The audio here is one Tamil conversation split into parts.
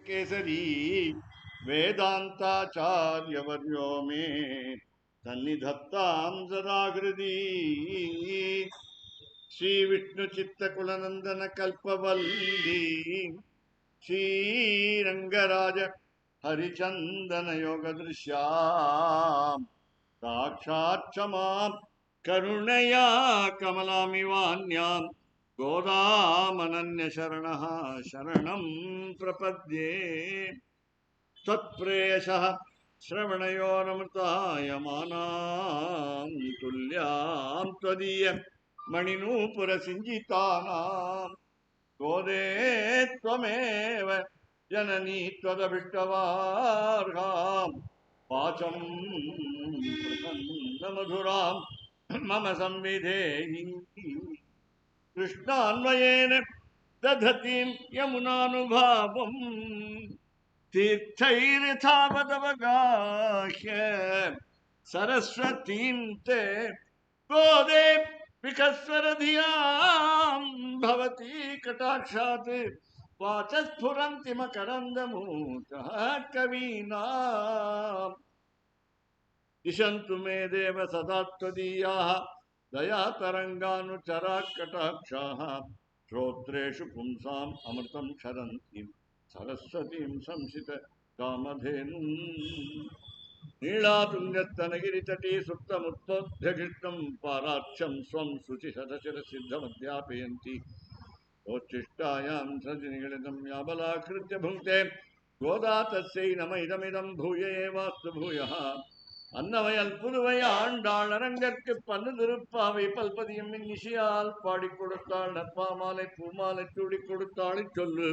केसरी वेदांताचार्यवर्यो मे सन्निधत्तां सदा हृदि श्री विष्णु चित्तकुलनंदन कल्पवल्ली श्रीरंगराज हरिचंदन योग दृश्याम साक्षात् क्षमां करुणया कमलामिवान्यां गोदामनन्य शरणः शरणं प्रपद्ये तत्प्रेयसः श्रवणयोरमृतायमानां तुल्यां त्वदीय मणिनूपुरसिञ्जितानां गोदे त्वमेव जननी त्वदभिष्टवार्हां वाचं प्रसन्नमधुरां मम संविधेहि कृष्णान्वयेन दधतीं यमुनानुभावम् तीर्थैर्यथावदवगाह्य सरस्वतीं ते गोदे विकस्वर धियां भवती कटाक्षात् वाचस्फुरन्ति मकरन्दमूषः कवीनाम् दिशन्तु मे देव सदा त्वदीयाः दयातरङ्गानुचराः कटाक्षाः श्रोत्रेषु पुंसाम् अमृतं क्षरन्तीं सरस्वतीं संसित कामधेनुं नीलातुङ्गस्तनगिरितटे सुप्तमुत्तोऽध्यकृतं पाराक्षं स्वं शुचिशतशिरसिद्धमध्यापयन्ति ओच्छिष्टायां सजनिगलितं याबलाकृत्य भुङ्क्ते गोदा तस्यै नम इदमिदं भूय एवास्तु भूयः அன்னவயல் புதுவை ஆண்டாள் அரங்கற்கு பன்னு திருப்பாவை பல்பதியும் இன்னிசையால் பாடி கொடுத்தாள் நற்பாமாலை பூமாலை சூடி கொடுத்தாள் சொல்லு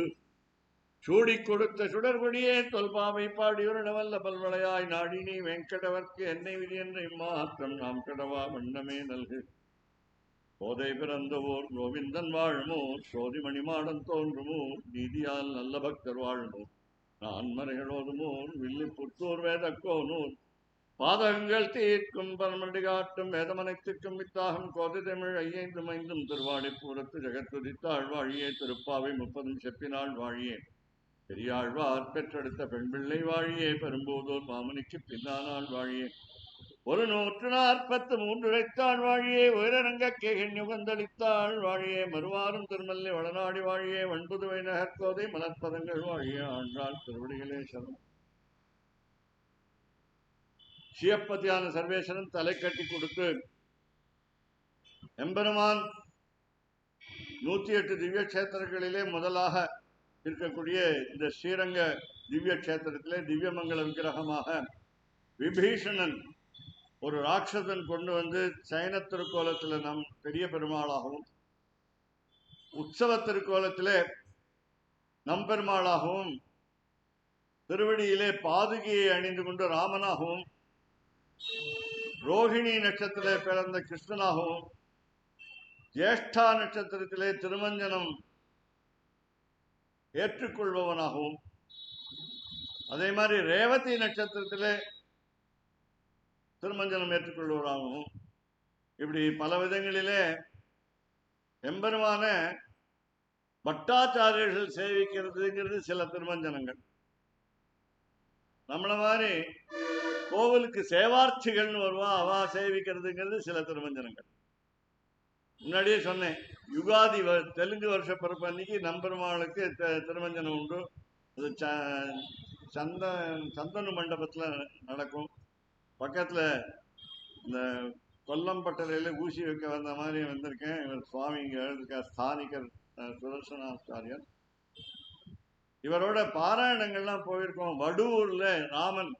சூடி கொடுத்த சுடர்கொடியே தொல்பாவை பாடியுருடவல்ல பல்வளையாய் நாடினி வெங்கடவர்க்கு என்னை விதி என்ற இம்மாத்திரம் நாம் கடவா வண்ணமே நல்கு போதை பிறந்தவோர் கோவிந்தன் வாழுமோ சோதி மணிமாடன் தோன்றுமோ நீதியால் நல்ல பக்தர் வாழுமோ நான் மறைகளோதுமோ வில்லி புத்தூர் வேதக்கோனூர் பாதகங்கள் தீர்க்கும் பரமடி காட்டும் வேதமனைத்திற்கும் வித்தாகும் கோதை தமிழ் ஐயைந்து மைந்தும் திருவாடி பூரத்து ஜெகத்துதித்தாள் வாழியே திருப்பாவை 30 செப்பினாள் வாழியே பெரியாழ்வார் பெற்றெடுத்த பெண் பிள்ளை வாழியே பெரும்போதோர் மாமனிக்கு பின்னானாள் வாழியே 143 உரைத்தாள் வாழியே உயரரங்க கேகன் யுகந்தளித்தாள் வாழியே மறுவாரும் திருமல்லை வளநாடி வாழியே வன்புதுவை நகர்கோதை மலர்ப்பதங்கள் வாழியே ஆண்டாள் திருவடிகளே சரணம். சிவப்பதியான சர்வேஸ்வரன் தலை கட்டி கொடுத்து எம்பெருமான் 108 திவ்ய கஷேத்திரங்களிலே முதலாக இருக்கக்கூடிய இந்த ஸ்ரீரங்க திவ்ய கஷேத்திரத்திலே திவ்யமங்கல விக்கிரகமாக விபீஷணன் ஒரு ராட்சசன் கொண்டு வந்து சயன திருக்கோலத்தில் நம் பெரிய பெருமாளாகவும் உற்சவ திருக்கோலத்திலே நம்பெருமாளாகவும் திருவடியிலே பாதுகையை அணிந்து கொண்டு ராமனாகவும் ரோஹிணி நட்சத்திரத்திலே பிறந்த கிருஷ்ணனாகவும் ஜேஷ்டா நட்சத்திரத்திலே திருமஞ்சனம் ஏற்றுக்கொள்பவனாகவும் அதே மாதிரி ரேவதி நட்சத்திரத்திலே திருமஞ்சனம் ஏற்றுக்கொள்பவனாகவும் இப்படி பல விதங்களிலே எம்பெருமான பட்டாச்சாரியர்கள் சேவிக்கிறதுங்கிறது சில திருமஞ்சனங்கள். நம்மள மாதிரி கோவிலுக்கு சேவார்த்திகள்னு வருவா அவா சேவிக்கிறதுங்கிறது சில திருமஞ்சனங்கள். முன்னாடியே சொன்னேன், யுகாதி தெலுங்கு வருஷ பிறப்பு அன்னைக்கு நம்பெருமாளுக்கு திருமஞ்சனம் உண்டு. அது சந்தனு மண்டபத்தில் நடக்கும். பக்கத்தில் இந்த கொல்லம்பட்டறையில் ஊசி வைக்க வந்த மாதிரி வந்திருக்கேன். இவர் சுவாமி இங்கே எழுதிருக்கார், ஸ்தானிகர் சுதர்சனாச்சாரியர். இவரோட பாராயணங்கள்லாம் போயிருக்கோம். வடூர்ல ராமன்,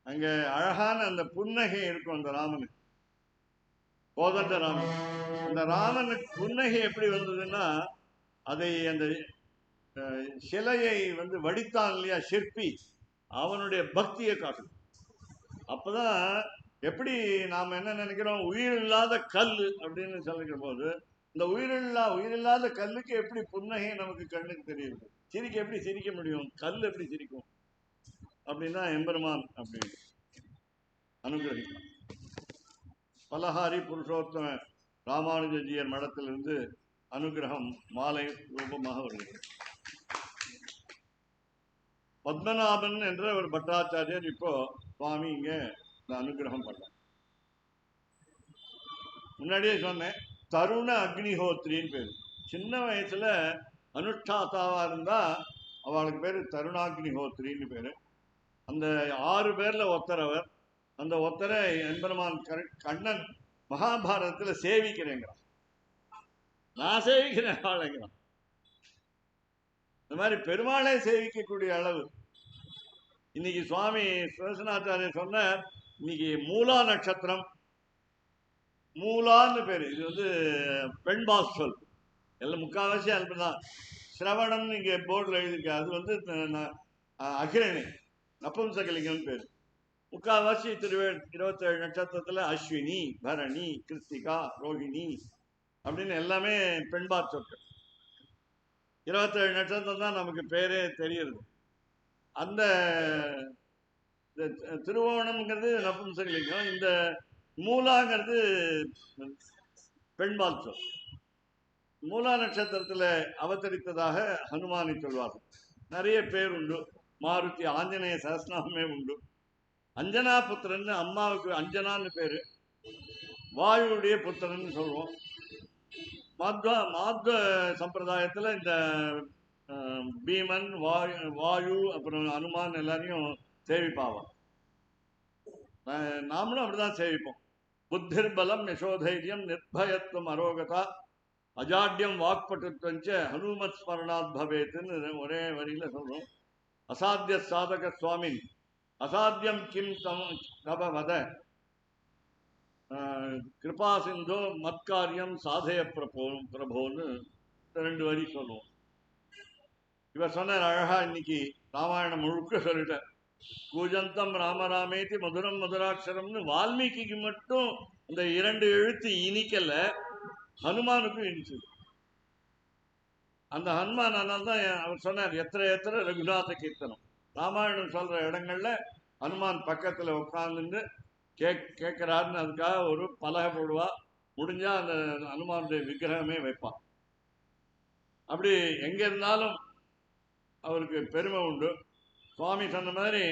அங்க அழகான அந்த புன்னகை இருக்கும் அந்த ராமனுக்கு, கோதண்ட ராமன். அந்த ராமனுக்கு புன்னகை எப்படி வந்ததுன்னா, அதை அந்த சிலையை வடித்தான் இல்லையா சிற்பி, அவனுடைய பக்தியை காட்டும். அப்பதான் எப்படி நாம் என்ன நினைக்கிறோம், உயிர் இல்லாத கல் அப்படின்னு சொல்லிக்கிற போது இந்த உயிரில்லாத கல்லுக்கு எப்படி புன்னகை நமக்கு கண்ணுக்கு தெரியுது. சிரிக்க எப்படி சிரிக்க முடியும், கல் எப்படி சிரிக்கும் அப்படின்னா எம்பெருமான் அப்படி அனுகிரகிப்பான். பலஹாரி புருஷோத்தம ராமானுஜியர் மடத்திலிருந்து அனுகிரகம் மாலை ரூபமாக வருகிறது. பத்மநாபன் என்ற ஒரு பட்டாச்சாரியர் இப்போ சுவாமி இங்க அனுகிரகம் பண்ண. முன்னாடியே சொன்னேன், தருண அக்னிஹோத்ரின்னு பேரு. சின்ன வயசுல அனுஷ்டாத்தாவா இருந்தா அவளுக்கு பேரு தருணாக்னிஹோத்ரின்னு பேரு. அந்த 6 பேர்ல ஒத்தரவர். அந்த ஒத்தரை எம்பெருமான் கண்ணன் மகாபாரதத்துல சேவிக்கிறேங்கிறான். நான் சேவிக்கிறேன் ஆளுங்கிறான். இந்த மாதிரி பெருமாளை சேவிக்கக்கூடிய அளவு. இன்னைக்கு சுவாமி சுதர்சனாச்சாரியர் சொன்ன, இன்னைக்கு மூலா நட்சத்திரம், மூலான்னு பேரு. இது வந்து பெண்பாஸ் சொல், எல்லாம் முக்கால்வாசி அல்பதான். சிரவணம் இங்க போர்டில் எழுதியிருக்கு, அது வந்து அகிரணி நபும்சகலிங்கம்னு பேரு. முக்கால்வாசி 27 நட்சத்திரத்துல அஸ்வினி, பரணி, கிருத்திகா, ரோஹிணி அப்படின்னு எல்லாமே பெண்பார் சொற்கள். 27 நட்சத்திரம் தான் நமக்கு பேரே தெரியுது. அந்த திருவோணம்ங்கிறது நபும்சகலிங்கம், இந்த மூலாங்கிறது பெண்பால் சொல். மூலா நட்சத்திரத்துல அவதரித்ததாக ஹனுமானை சொல்வார்கள். நிறைய பேர் உண்டு. மாருதி ஆஞ்சநேய சஹஸ்ரநாமமே உண்டு. அஞ்சனா புத்திரன், அம்மாவுக்கு அஞ்சனான்னு பேரு. வாயுடைய புத்திரன் சொல்லுவோம். மாத்வ சம்பிரதாயத்துல இந்த பீமன், வாயு, அப்புறம் அனுமான் எல்லாரையும் சேவிப்பாவான். நாமளும் அப்படிதான் சேவிப்போம். புத்திர் பலம் யசோதைரியம் நிர்பயத்துவம் அரோகதா அஜாட்யம் வாக்பட்டுத்வஞ்ச ஹனுமத் ஸ்மரணாத் பவேத்துன்னு ஒரே வரியில சொல்றோம். அசாத்திய சாதக சுவாமின் அசாத்தியம் கிம் தப வத கிருபா சிந்தோ மத்காரியம் சாதய பிரபோன்னு 2 வரி சொல்லுவோம். இவர் சொன்னார் அழகா, இன்னைக்கு ராமாயணம் முழுக்க சொல்லிட்டார். கூஜந்தம் ராமராமேதி மதுரம் மதுராட்சரம்னு வால்மீகிக்கு மட்டும் இந்த 2 எழுத்து இனிக்கல, ஹனுமானுக்கும் இனிச்சது. அந்த ஹனுமான் தான் அவர் சொன்னார், எத்தனை ரகுநாத கீர்த்தனம். ராமாயணம் சொல்ற இடங்கள்ல ஹனுமான் பக்கத்துல உட்கார்ந்து கேட்கிறாருன்னு அதுக்காக ஒரு பலகை போடுவா. முடிஞ்சா அந்த ஹனுமானுடைய விக்கிரகமே வைப்பான். அப்படி எங்க இருந்தாலும் அவருக்கு பெருமை உண்டு. சுவாமி சொன்ன மாதிரி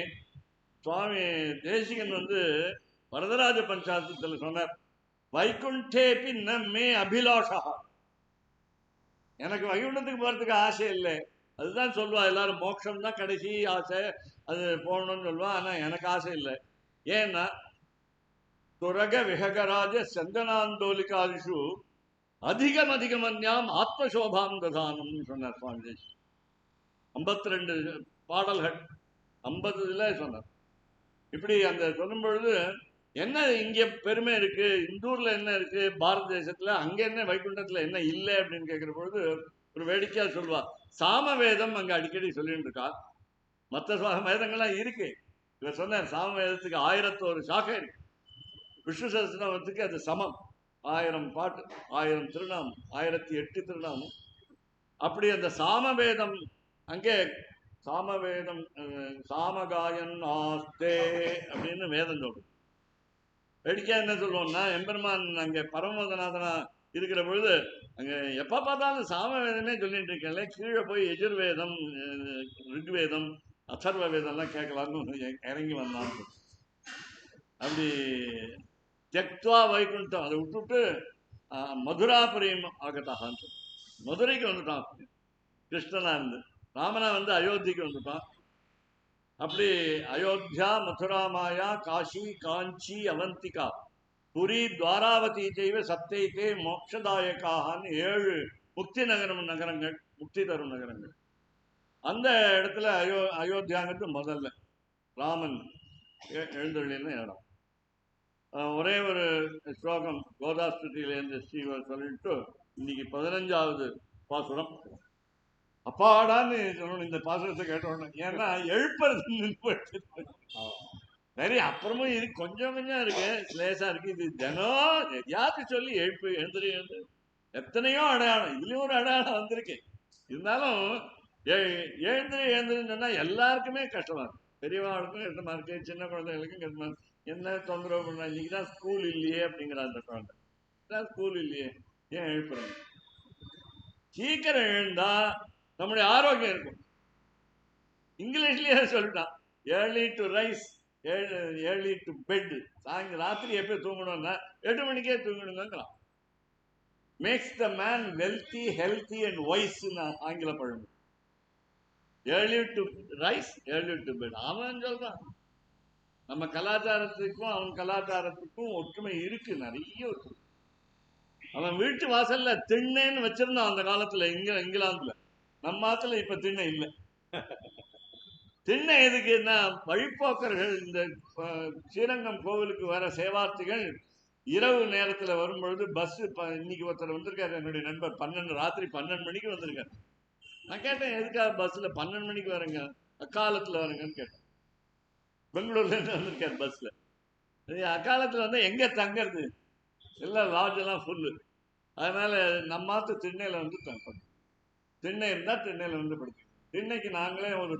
சுவாமி தேசிகன் வந்து வரதராஜ பஞ்சாசத்துல சொன்னார், வைகுண்டேபி நம்மே அபிலாஷா. எனக்கு வைகுண்டத்துக்கு போறதுக்கு ஆசை இல்லை. அதுதான் சொல்லுவா எல்லாரும், மோட்சம் தான் கடைசி ஆசை, அது போகணும்னு சொல்லுவா. ஆனா எனக்கு ஆசை இல்லை. ஏன்னா துரக விஹகராஜ சந்தனாந்தோலிகாதிஷு அதிகமன்யாம் ஆத்மசோபாம் ததானம்னு சொன்னார் சுவாமி தேசிகன். 52 பாடல்கள் 50 சொன்னார். இப்படி அந்த சொல்லும் பொழுது என்ன இங்க பெருமை இருக்கு, இந்தூர்ல என்ன இருக்கு, பாரத தேசத்துல அங்க என்ன வைகுண்டத்துல என்ன இல்லை அப்படின்னு கேட்கிற பொழுது ஒரு வேடிக்கையா சொல்லுவா. சாம வேதம் அங்க அடிக்கடி சொல்லிட்டு இருக்கா. மற்ற வேதங்கள்லாம் இருக்கு. இவர் சொன்னார் சாம வேதத்துக்கு 1001 சாக்கை இருக்கு. விஷ்ணு சஹஸ்ரநாமத்துக்கு அது சமம். 1000 பாட்டு, 1000 திருநாமம், 1008 திருநாமம். அப்படி அந்த சாமவேதம் அங்கே சாமவேதம் சாமகாயன் ஆஸ்தே அப்படின்னு வேதம் சொல்றோம். வேடிக்கையா என்ன சொல்லுவோம்னா, எம்பெருமான் அங்கே பரமநாதனா இருக்கிற பொழுது அங்க எப்ப பார்த்தாலும் சாமவேதமே சொல்லிட்டு இருக்கேன்ல, கீழே போய் எஜுர்வேதம், ரிக்வேதம், அதர்வ வேதம்லாம் கேட்கலான்னு இறங்கி வந்தான். அப்படி தெக்துவா வைகுண்டம் அதை விட்டுட்டு மதுராபுரியும் ஆகத்தான், மதுரைக்கு வந்துட்டான் கிருஷ்ணனா இருந்து. ராமனா வந்து அயோத்திக்கு வந்துட்டான். அப்படி அயோத்தியா, மதுரா, மாயா, காஷி, காஞ்சி, அவந்திகா, புரி, துவாராவதி செய்வ சப்தைத்தே மோட்சதாயக்கான்னு 7 முக்தி நகரங்கள், முக்தி தரும் நகரங்கள். அந்த இடத்துல அயோத்தியாங்கிறது முதல்ல ராமன் எழுந்தருளின இடம். ஒரே ஒரு ஸ்லோகம் கோதாஸ்துதியிலேருந்து ஸ்ரீவர் சொல்லிட்டு இன்னைக்கு 15வது பாசுரம். அப்பாடான்னு சொல்லணும் இந்த பாசுரத்தை கேட்டோன்னு. ஏன்னா எழுப்புறது சரி, அப்புறமும் இது கொஞ்சம் இருக்கு, லேசா இருக்கு. இது தினம் எதையாவது சொல்லி எழுந்துரு. எத்தனையோ அடையாளம், இதுலயும் ஒரு அடையாளம் வந்திருக்கு. இருந்தாலும் எழுந்துருன்னு சொன்னா எல்லாருக்குமே கஷ்டமா இருக்கு. பெரியவாளுக்கும் கஷ்டமா இருக்கு, சின்ன குழந்தைகளுக்கும் கஷ்டமா இருக்கு. என்ன தொந்தரவு பண்ண, இன்னைக்குதான் ஸ்கூல் இல்லையே அப்படிங்கிற அந்த குழந்தை. ஸ்கூல் இல்லையே, ஏன் எழுப்புறாங்க? சீக்கிரம் எழுந்தா நம்முடைய ஆரோக்கியம் இருக்கும். இங்கிலீஷ்லயே சொல்லிட்டான். Early to rise, early to bed. ராத்திரி எப்போ தூங்கணும்னா 8 மணிக்கே தூங்கணுங்கிறான். Makes the man wealthy, healthy and வைஸ்ன்னு ஆங்கில பழமொழி. Early to rise, early to bed. அவன் சொல்றான். நம்ம கலாச்சாரத்துக்கும் அவன் கலாச்சாரத்துக்கும் ஒற்றுமை இருக்கு, நிறைய இருக்கு. அவன் வீட்டு வாசல்ல திண்ணைன்னு வச்சிருந்தான் அந்த காலத்துல, இங்கிலாந்துல. நம்ம ஆத்துல இப்ப திண்ணை இல்லை. திண்ணை எதுக்குன்னா, வழிப்போக்கர்கள் இந்த ஸ்ரீரங்கம் கோவிலுக்கு வர சேவார்த்திகள் இரவு நேரத்துல வரும்பொழுது பஸ், இன்னைக்கு ஒருத்தர் வந்திருக்காரு என்னுடைய நண்பர், ராத்திரி 12 மணிக்கு வந்திருக்காரு. நான் கேட்டேன், எதுக்காக பஸ்ல 12 மணிக்கு வரேங்க? அக்காலத்துல வரேங்கன்னு கேட்டேன். பெங்களூர்ல இருந்து வந்திருக்காரு பஸ்ல. அக்காலத்துல வந்து எங்க தங்கறது, எல்லாம் லாட்ஜ் எல்லாம் ஃபுல்லு. அதனால நம்மாத்து திண்ணையில வந்து தங்கணும். திண்ணை இருந்தா திண்ணையில வந்து படுத்து. திண்ணைக்கு நாங்களே ஒரு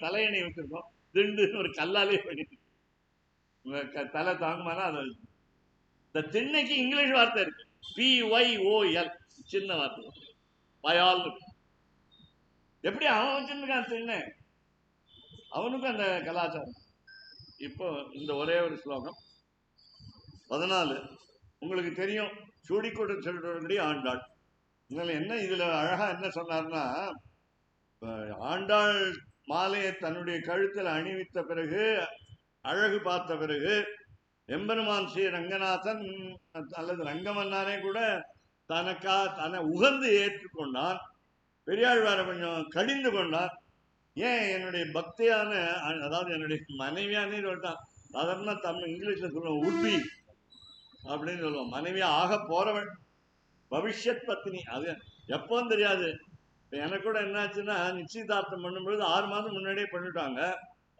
தலையணை வச்சிருக்கோம். திண்டுன்னு ஒரு கல்லாலே பண்ணிட்டு தலை தாங்குமானா அதை. இந்த திண்ணைக்கு இங்கிலீஷ் வார்த்தை இருக்கு, PYOL, சின்ன வார்த்தை, பயால். எப்படி அவன் வச்சிருக்கான் திண்ணை, அவனுக்கும் அந்த கலாச்சாரம். இப்போ இந்த ஒரே ஒரு ஸ்லோகம் 14 உங்களுக்கு தெரியும். சூடிக்கொடு செல்வடி ஆண்டாள். இதனால என்ன, இதுல அழகா என்ன சொன்னார்னா, ஆண்டாள் மாலையை தன்னுடைய கழுத்தில் அணிவித்த பிறகு, அழகு பார்த்த பிறகு, எம்பெருமான் ஸ்ரீ ரங்கநாதன் அல்லது ரங்கமன்னாரே கூட தன்னை உகந்து ஏற்றுக்கொண்டான். பெரியாழ்வாரை கொஞ்சம் கடிந்து கொண்டான். ஏன் என்னுடைய பக்தியான, அதாவது என்னுடைய மனைவியானே சொல்லிட்டான். சாதாரண தமிழ் இங்கிலீஷ்ல சொல்லுவோம் உட்பி அப்படின்னு சொல்லுவோம். மனைவியா ஆக போறவள், பவிஷ்யத் பத்னி. அது எப்போன்னு தெரியாது. எனக்கு கூட என்னாச்சுன்னா, நிச்சயதார்த்தம் பண்ணும்பொழுது 6 மாதம் முன்னாடியே பண்ணிட்டாங்க.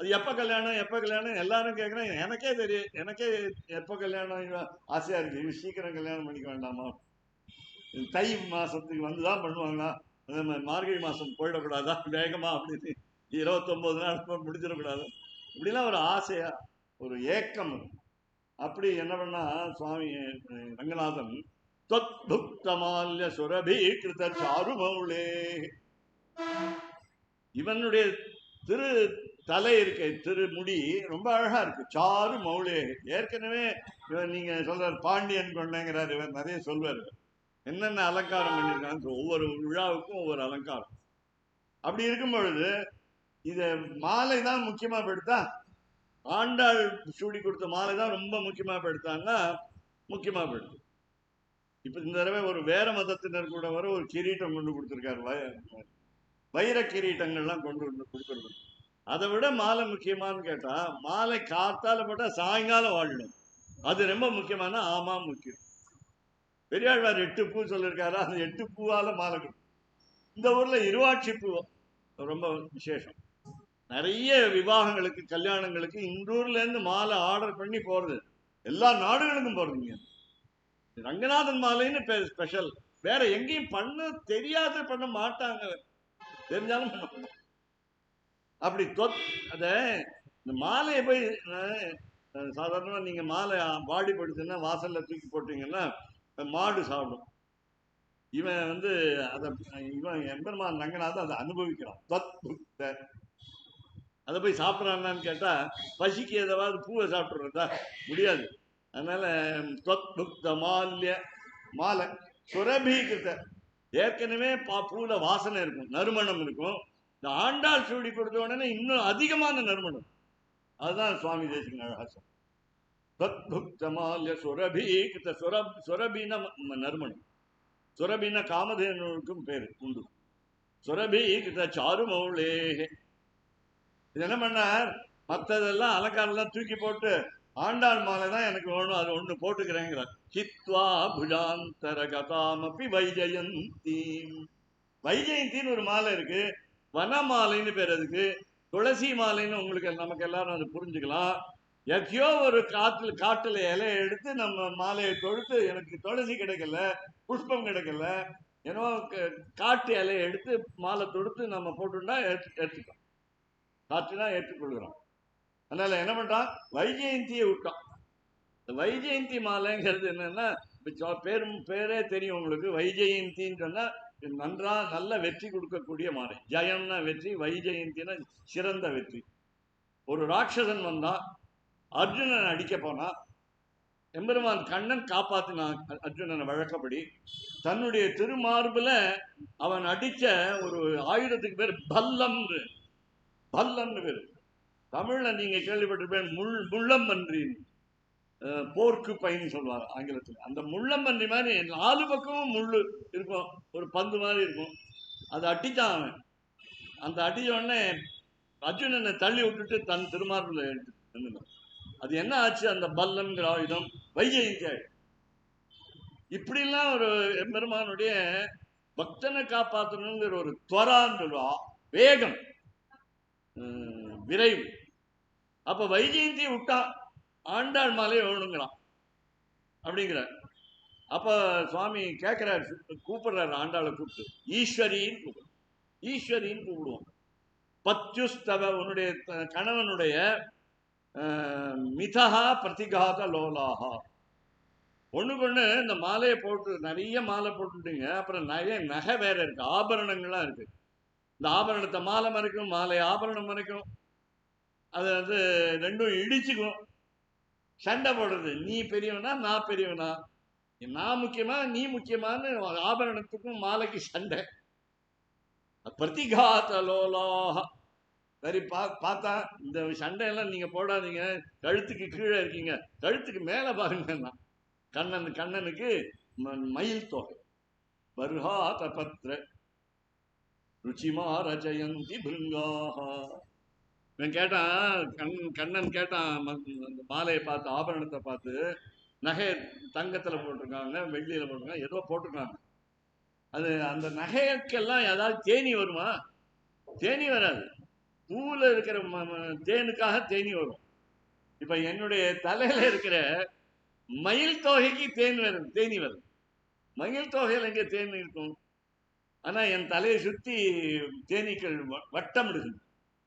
அது எப்போ கல்யாணம் எல்லாரும் கேட்குறேன். எனக்கே தெரியும், எனக்கே எப்போ கல்யாணம் ஆசையா இருக்கு. இது சீக்கிரம் கல்யாணம் பண்ணிக்க வேண்டாமா, தை மாசத்துக்கு வந்துதான் பண்ணுவாங்களா, அதே மாதிரி மார்கழி மாசம் போயிடக்கூடாதா வேகமா அப்படின்னு 29 நாள் முடிஞ்சிடக்கூடாது, இப்படிலாம் ஒரு ஆசையா, ஒரு ஏக்கம். அப்படி என்ன பண்ணா சுவாமி ரங்கநாதன், தொத்புக்தமால்ய சுரபி கிருத சாருமௌளே, இவனுடைய திரு தலை இருக்க, திருமுடி ரொம்ப அழகா இருக்கு. சாரு மௌளே. ஏற்கனவே நீங்க சொல்ற பாண்டியன் கொண்டேங்கிறார், இவர் நிறைய சொல்வார் என்னென்ன அலங்காரம் பண்ணியிருக்காங்க. ஒவ்வொரு விழாவுக்கும் ஒவ்வொரு அலங்காரம். அப்படி இருக்கும் பொழுது இத மாலை தான் முக்கியமா படுத்தா, ஆண்டாள் சூடி கொடுத்த மாலை தான் ரொம்ப முக்கியமா படுத்தான்னா முக்கியமா படுத்து. இப்ப இந்த தடவை ஒரு வேற மதத்தினர் கூட வர ஒரு கிரீட்டம் கொண்டு கொடுத்துருக்காரு, வைர கிரீட்டங்கள்லாம் கொண்டு கொடுத்துருக்கு. அதை விட மாலை முக்கியமானு கேட்டா, மாலை காத்தால போட்டா சாயங்காலம் வாழணும், அது ரொம்ப முக்கியமான. ஆமா முக்கியம். பெரியாழ்வார் 8 பூ சொல்லியிருக்காரு, அந்த 8 பூவால மாலை கொடுக்கும். இந்த ஊர்ல இருவாட்சி பூ ரொம்ப விசேஷம். நிறைய விவாகங்களுக்கு, கல்யாணங்களுக்கு இந்த ஊர்ல இருந்து மாலை ஆர்டர் பண்ணி போறது, எல்லா நாடுகளுக்கும் போறதுங்க. ரங்கநாதன் மாலைன்னு ஸ்பெஷல், வேற எங்கேயும் பண்ண தெரியாது, பண்ண மாட்டாங்க, தெரிஞ்சாலும் பண்ண மாட்டாங்க. அப்படி அத இந்த மாலையை போய் சாதாரணமா நீங்க மாலை வாடி படுத்துன்னா வாசல்ல தூக்கி போட்டீங்கன்னா மாடு சாப்பிடும். இவன் வந்து இவன் எம்பெருமான் ரங்கநாதன் அதை அனுபவிக்கிறான். அதை போய் சாப்பிட்றான்னு கேட்டா, பசிக்கு ஏதாவது பூவை சாப்பிட்றதா முடியாது. அதனால மால்ய மாலை சுரபீகிருத்த, ஏற்கனவே பூல வாசனை இருக்கும், நறுமணம் இருக்கும். இந்த ஆண்டாள் சூடி கொடுத்த உடனே இன்னும் அதிகமான நறுமணம். அதுதான் சுவாமி தேசிகன் அழகாசம். மால்ய சுரபீகிருத்த. சுரபின நறுமணம், சுரபின காமதேனுக்கும் பேரு உண்டு. சுரபீகிருத்த சாருமௌளே. இது என்ன பண்ணார், மற்றதெல்லாம் அலங்காரம் தூக்கி போட்டு ஆண்டாள் மாலை தான் எனக்கு வேணும், அது ஒண்ணு போட்டுக்கிறேங்கிறார். ஹித்வா புஜாந்தர கதாமபி வைஜயந்தி. வைஜெயந்தின்னு ஒரு மாலை இருக்கு, வனமாலைன்னு பேர் அதுக்கு. துளசி மாலைன்னு உங்களுக்கு நமக்கு எல்லாரும் அதை புரிஞ்சுக்கலாம். எக்கையோ ஒரு காட்டுல இலையை எடுத்து நம்ம மாலையை தொடுத்து, எனக்கு துளசி கிடைக்கல, புஷ்பம் கிடைக்கல, ஏன்னோ காட்டு இலையை எடுத்து மாலை தொடுத்து நம்ம போட்டுட்டா எடுத்துக்கலாம், காற்றுனா ஏற்றுக்கொள்கிறோம். அதனால என்ன பண்றான், வைஜெயந்தியை விட்டான். இந்த வைஜெயந்தி மாலைங்கிறது என்னன்னா, பேரே தெரியும் உங்களுக்கு. வைஜெயந்தின்னு சொன்னா நல்ல வெற்றி கொடுக்கக்கூடிய மாலை. ஜெயம்னா வெற்றி, வைஜெயந்தினா சிறந்த வெற்றி. ஒரு ராட்சசன் வந்தா அர்ஜுனன் அடிக்க போனா எம்பெருமான் கண்ணன் காப்பாத்தினான் அர்ஜுனனை வழக்கப்படி. தன்னுடைய திருமார்புல அவன் அடிச்ச ஒரு ஆயுதத்துக்கு பேர் பல்லம். பல்லம்னு பேரு. தமிழ்ல நீங்க கேள்விப்பட்டிருப்பேன் முள்ளம்பன்றி, போர்க்கு பைன்னு சொல்லுவாங்க ஆங்கிலத்தில். அந்த முள்ளம்பன்றி மாதிரி 4 பக்கமும் முள்ளு இருக்கும், ஒரு பந்து மாதிரி இருக்கும். அதை அடிச்சான் அவன். அந்த அடிச்ச உடனே அர்ஜுனனை தள்ளி விட்டுட்டு தன் திருமார்புல எடுத்து. அது என்ன ஆச்சு? அந்த பல்லம்ங்கிற ஆயுதம் வைஜெயந்தி ஆயுதம். இப்படிலாம் ஒரு எம்பெருமானுடைய பக்தனை காப்பாற்றணுங்கிற ஒரு துவரான்னு சொல்லுவா, வேகம், விரைவு. அப்ப வைஜெயந்தியை விட்டா ஆண்டாள் மாலையை வேணுங்கிறான் அப்படிங்கிற. அப்ப சுவாமி கேட்கிறார், கூப்பிடுறாரு ஆண்டாளை கூப்பிட்டு, ஈஸ்வரின்னு கூப்பிடுவோம். ஈஸ்வரின்னு கூப்பிடுவோம். பத்யுஸ்தவ, உன்னுடைய கணவனுடைய மிதஹா பிரதிகாத லோலாஹா. ஒண்ணுக்கு இந்த மாலையை போட்டு நிறைய மாலை போட்டுட்டீங்க, அப்புறம் நிறைய நகை வேற இருக்கு, ஆபரணங்கள்லாம் இருக்கு. இந்த ஆபரணத்தை மாலை மறைக்கும், மாலை ஆபரணம் மறைக்கும். அது வந்து ரெண்டும் இடிச்சுக்கும், சண்டை போடுறது. நீ பெரியவனா நான் பெரியவனா, நான் முக்கியமா நீ முக்கியமானு ஆபரணத்துக்கும் மாலைக்கு சண்டை. பிரதிகாத லோலாஹா. சரி, பார்த்தா இந்த சண்டையெல்லாம் நீங்க போடாதீங்க, கழுத்துக்கு கீழே இருக்கீங்க, கழுத்துக்கு மேல பாருங்கன்னா கண்ணனுக்கு மயில் தொகை. பர்ஹாத பத்ர ருச்சிமா ரஜயந்தி பிருங்காஹா. இவன் கேட்டான், கண்ணன் கேட்டான் அந்த மாலையை பார்த்து, ஆபரணத்தை பார்த்து. நகை தங்கத்துல போட்டிருக்காங்க, வெள்ளியில போட்டிருக்காங்க, ஏதோ போட்டிருக்காங்க. அது அந்த நகைக்கெல்லாம் ஏதாவது தேனி வருமா? தேனி வராது. பூவில் இருக்கிற தேனுக்காக தேனி வரும். இப்ப என்னுடைய தலையில இருக்கிற மயில் தொகைக்கு தேனி வருது. மயில் தொகையில் எங்க தேன் இருக்கும்? ஆனா என் தலையை சுத்தி தேனீக்கள் வட்டம் இடுது.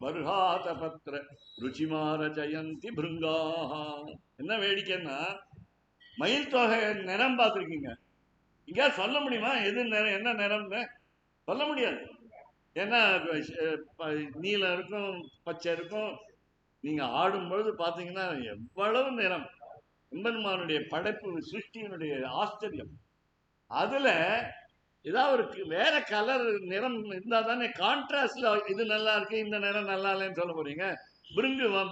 வருகாத பத்திர ருச்சிமார ஜெயந்தி பிருங்காஹா. என்ன வேடிக்கைன்னா, மயில் தொகை நிறம் பார்த்துருக்கீங்க? இங்க சொல்ல முடியுமா எது நிறம், என்ன நிறம்னு சொல்ல முடியாது. ஏன்னா நீலம் இருக்கும், பச்சை இருக்கும். நீங்க ஆடும்பொழுது பார்த்தீங்கன்னா எவ்வளவு நிறம். எம்பெருமானுடைய படைப்பு, சிருஷ்டியினுடைய ஆச்சரியம். அதுல ஏதாவது ஒரு வேற கலர் நிறம் இருந்தா தானே கான்ட்ராஸ்ட்ல இது நல்லா இருக்கு, இந்த நிறம் நல்லா இல்லைன்னு சொல்ல போறீங்க.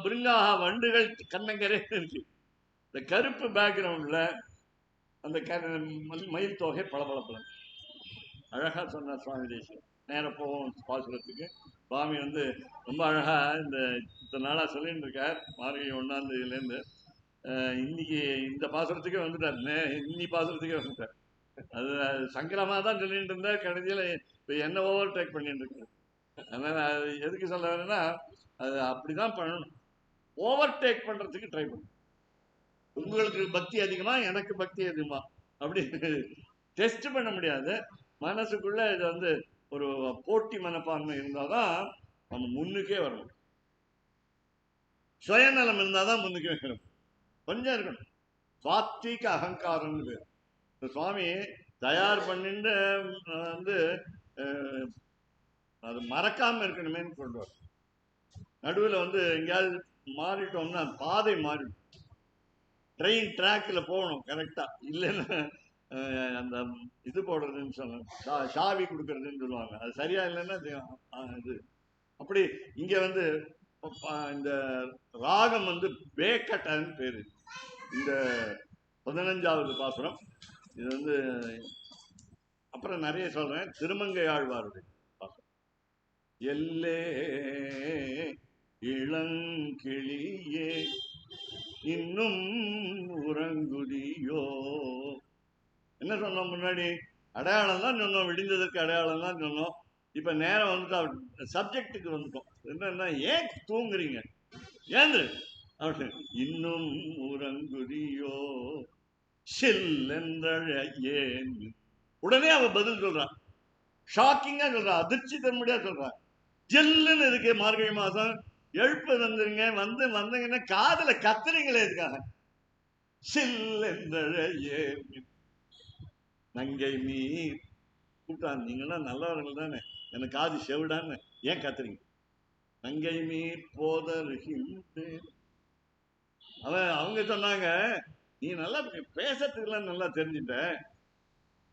பிருங்காஹா, வண்டுகள் கண்ணங்கரே இருக்கு. இந்த கருப்பு பேக்ரவுண்ட்ல அந்த மயில் தொகை பளபளப்பளம். அழகா சொன்னார் சுவாமி தேசியம். நேரம் போவோம் பாசுரத்துக்கு. சுவாமி வந்து ரொம்ப அழகா இந்த இத்தனை நாளா சொல்லிட்டு இருக்கார். மார்கழி 1ஆம் தேதியிலேருந்து இன்னைக்கு இந்த பாசுரத்துக்கே வந்துட்டார். இன்னி பாசுரத்துக்கே வந்துட்டார். அது சங்கரமா தான் சொல்லிட்டு இருந்தார். கடைசியில் இப்போ என்ன ஓவர் டேக் பண்ணிட்டு இருக்கு. அதனால அது எதுக்கு சொல்ல வரேன்னா, அது அப்படிதான் பண்ணணும். ஓவர் டேக் பண்றதுக்கு ட்ரை பண்ணணும். உங்களுக்கு பக்தி அதிகமா, எனக்கு பக்தி அதிகமா அப்படின்னு டெஸ்ட் பண்ண முடியாது. மனசுக்குள்ள இது வந்து ஒரு போட்டி மனப்பான்மை இருந்தாதான் நம்ம முன்னுக்கே வரணும். சுயநலம் இருந்தாதான் முன்னுக்கே வரணும். கொஞ்சம் இருக்கணும். சாத்விக அகங்காரம்னு பேர். சுவாமி தயார் பண்ணிட்டு வந்து அது மறக்காம இருக்கணுமேன்னு சொல்றார். நடுவில் வந்து எங்கேயாவது மாறிட்டோம்னா பாதை மாறிடும். ட்ரெயின் ட்ராக்ல போகணும் கரெக்டா, இல்லைன்னா அந்த இது போடுறதுன்னு சொன்னாங்க, சாவி கொடுக்கறதுன்னு சொல்லுவாங்க. அது சரியா இல்லைன்னா இது அப்படி. இங்க வந்து இந்த ராகம் வந்து பேக்கட்டன்னு பேரு. இந்த 15வது பாசுரம். இது வந்து அப்புறம் நிறைய சொல்றேன். திருமங்கை ஆழ்வாருடைய பாசுரம். எல்லே இளங்கிளியே இன்னும் உறங்குதியோ. என்ன சொன்னோம் முன்னாடி? அடையாளம் தான் சொன்னோம், விடிந்ததற்கு அடையாளம் தான் சொன்னோம். இப்ப நேரம் வந்துட்டு சப்ஜெக்டுக்கு வந்துட்டோம். என்னன்னா, ஏன் தூங்குறீங்க, ஏந்து அப்படின்னு. இன்னும் உறங்குதியோ ஏன். உடனே அவ பதில் சொல்றான். ஷாக்கிங்கா சொல்றா, அதிர்ச்சி தன்முடியா சொல்றா. ஜில்லுன்னு இருக்கு மார்கழி மாசம், எழுப்பு வந்துருங்க, வந்தீங்கன்னா காதல கத்துறீங்களே இருக்காங்க. சில் ஏன் நங்கை நீர் கூப்பிட்டான், நீங்களாம் நல்லவர்கள் தானே, எனக்கு காது செவிடான்னு ஏன் கத்துறீங்க? நங்கை மீர் போதருகின்றேன். அவங்க சொன்னாங்க, நீ நல்லா பேசறதுக்கெல்லாம் நல்லா தெரிஞ்சுட்ட,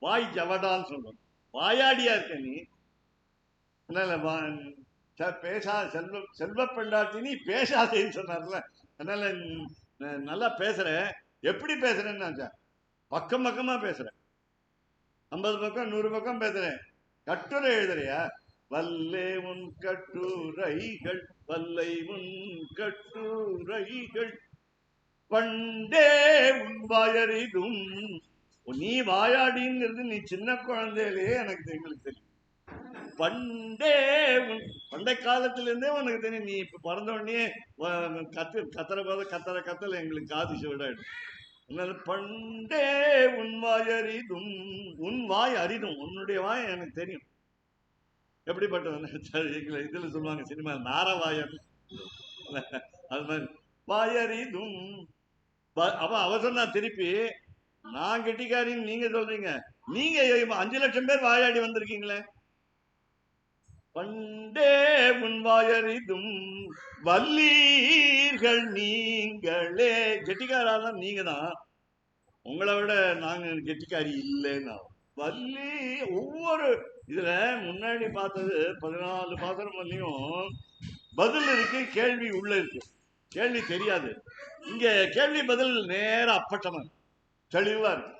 வாய் ஜவடான்னு சொல்றோம், வாயாடியா இருக்க நீ. பேசா செல்வ பெண்டாட்டி நீ பேசாதேன்னு சொன்னார்ல. அதனால நல்லா பேசுற, எப்படி பேசுறேன்னு பக்கம் பக்கமா பேசுறேன், 50 பக்கம் 100 பக்கம் பேசுறேன். கட்டுரை எழுதுறியா? வல்லே உன் கட்டுரைகள், வல்லை உன் கட்டுரைகள், பண்டே உன் வாயறிதும். நீ வாயாடிங்கிறது நீ சின்ன குழந்தையிலேயே எனக்கு எங்களுக்கு தெரியும். பண்டே பண்டை காலத்திலிருந்தே உனக்கு தெரியும். நீ இப்ப பிறந்த உடனே கத்துற போது கத்தல எங்களுக்கு காது செவிடாயிடும். அதனால பண்டே உன் வாய் அறிதும், உன் வாய் அறிதும், உன்னுடைய வாய் எனக்கு தெரியும். எப்படிப்பட்டவன் இதுல சொல்லுவாங்க சினிமா, நாரவாயன். அது மாதிரி வாயறிதும். அவ சொன்னா திருப்பி, நான் கெட்டிக்காரின்னு நீங்க சொல்றீங்க, நீங்க 5 லட்சம் பேர் வாயாடி வந்திருக்கீங்களே. பண்டே உன் வாயறிதும் வல்லீர்கள் நீங்களே. கெட்டிக்காரெல்லாம் நீங்க தான், உங்களை விட நாங்க கெட்டிக்காரி இல்லைன்னா. வள்ளி ஒவ்வொரு இதுல முன்னாடி பார்த்தது 14 பாத்திரம் பண்ணியும் பதில் இருக்கு, கேள்வி உள்ள இருக்கு. கேள்வி தெரியாது, இங்க கேள்வி பதில் நேர அப்பட்டமா தெளிவா இருக்கு.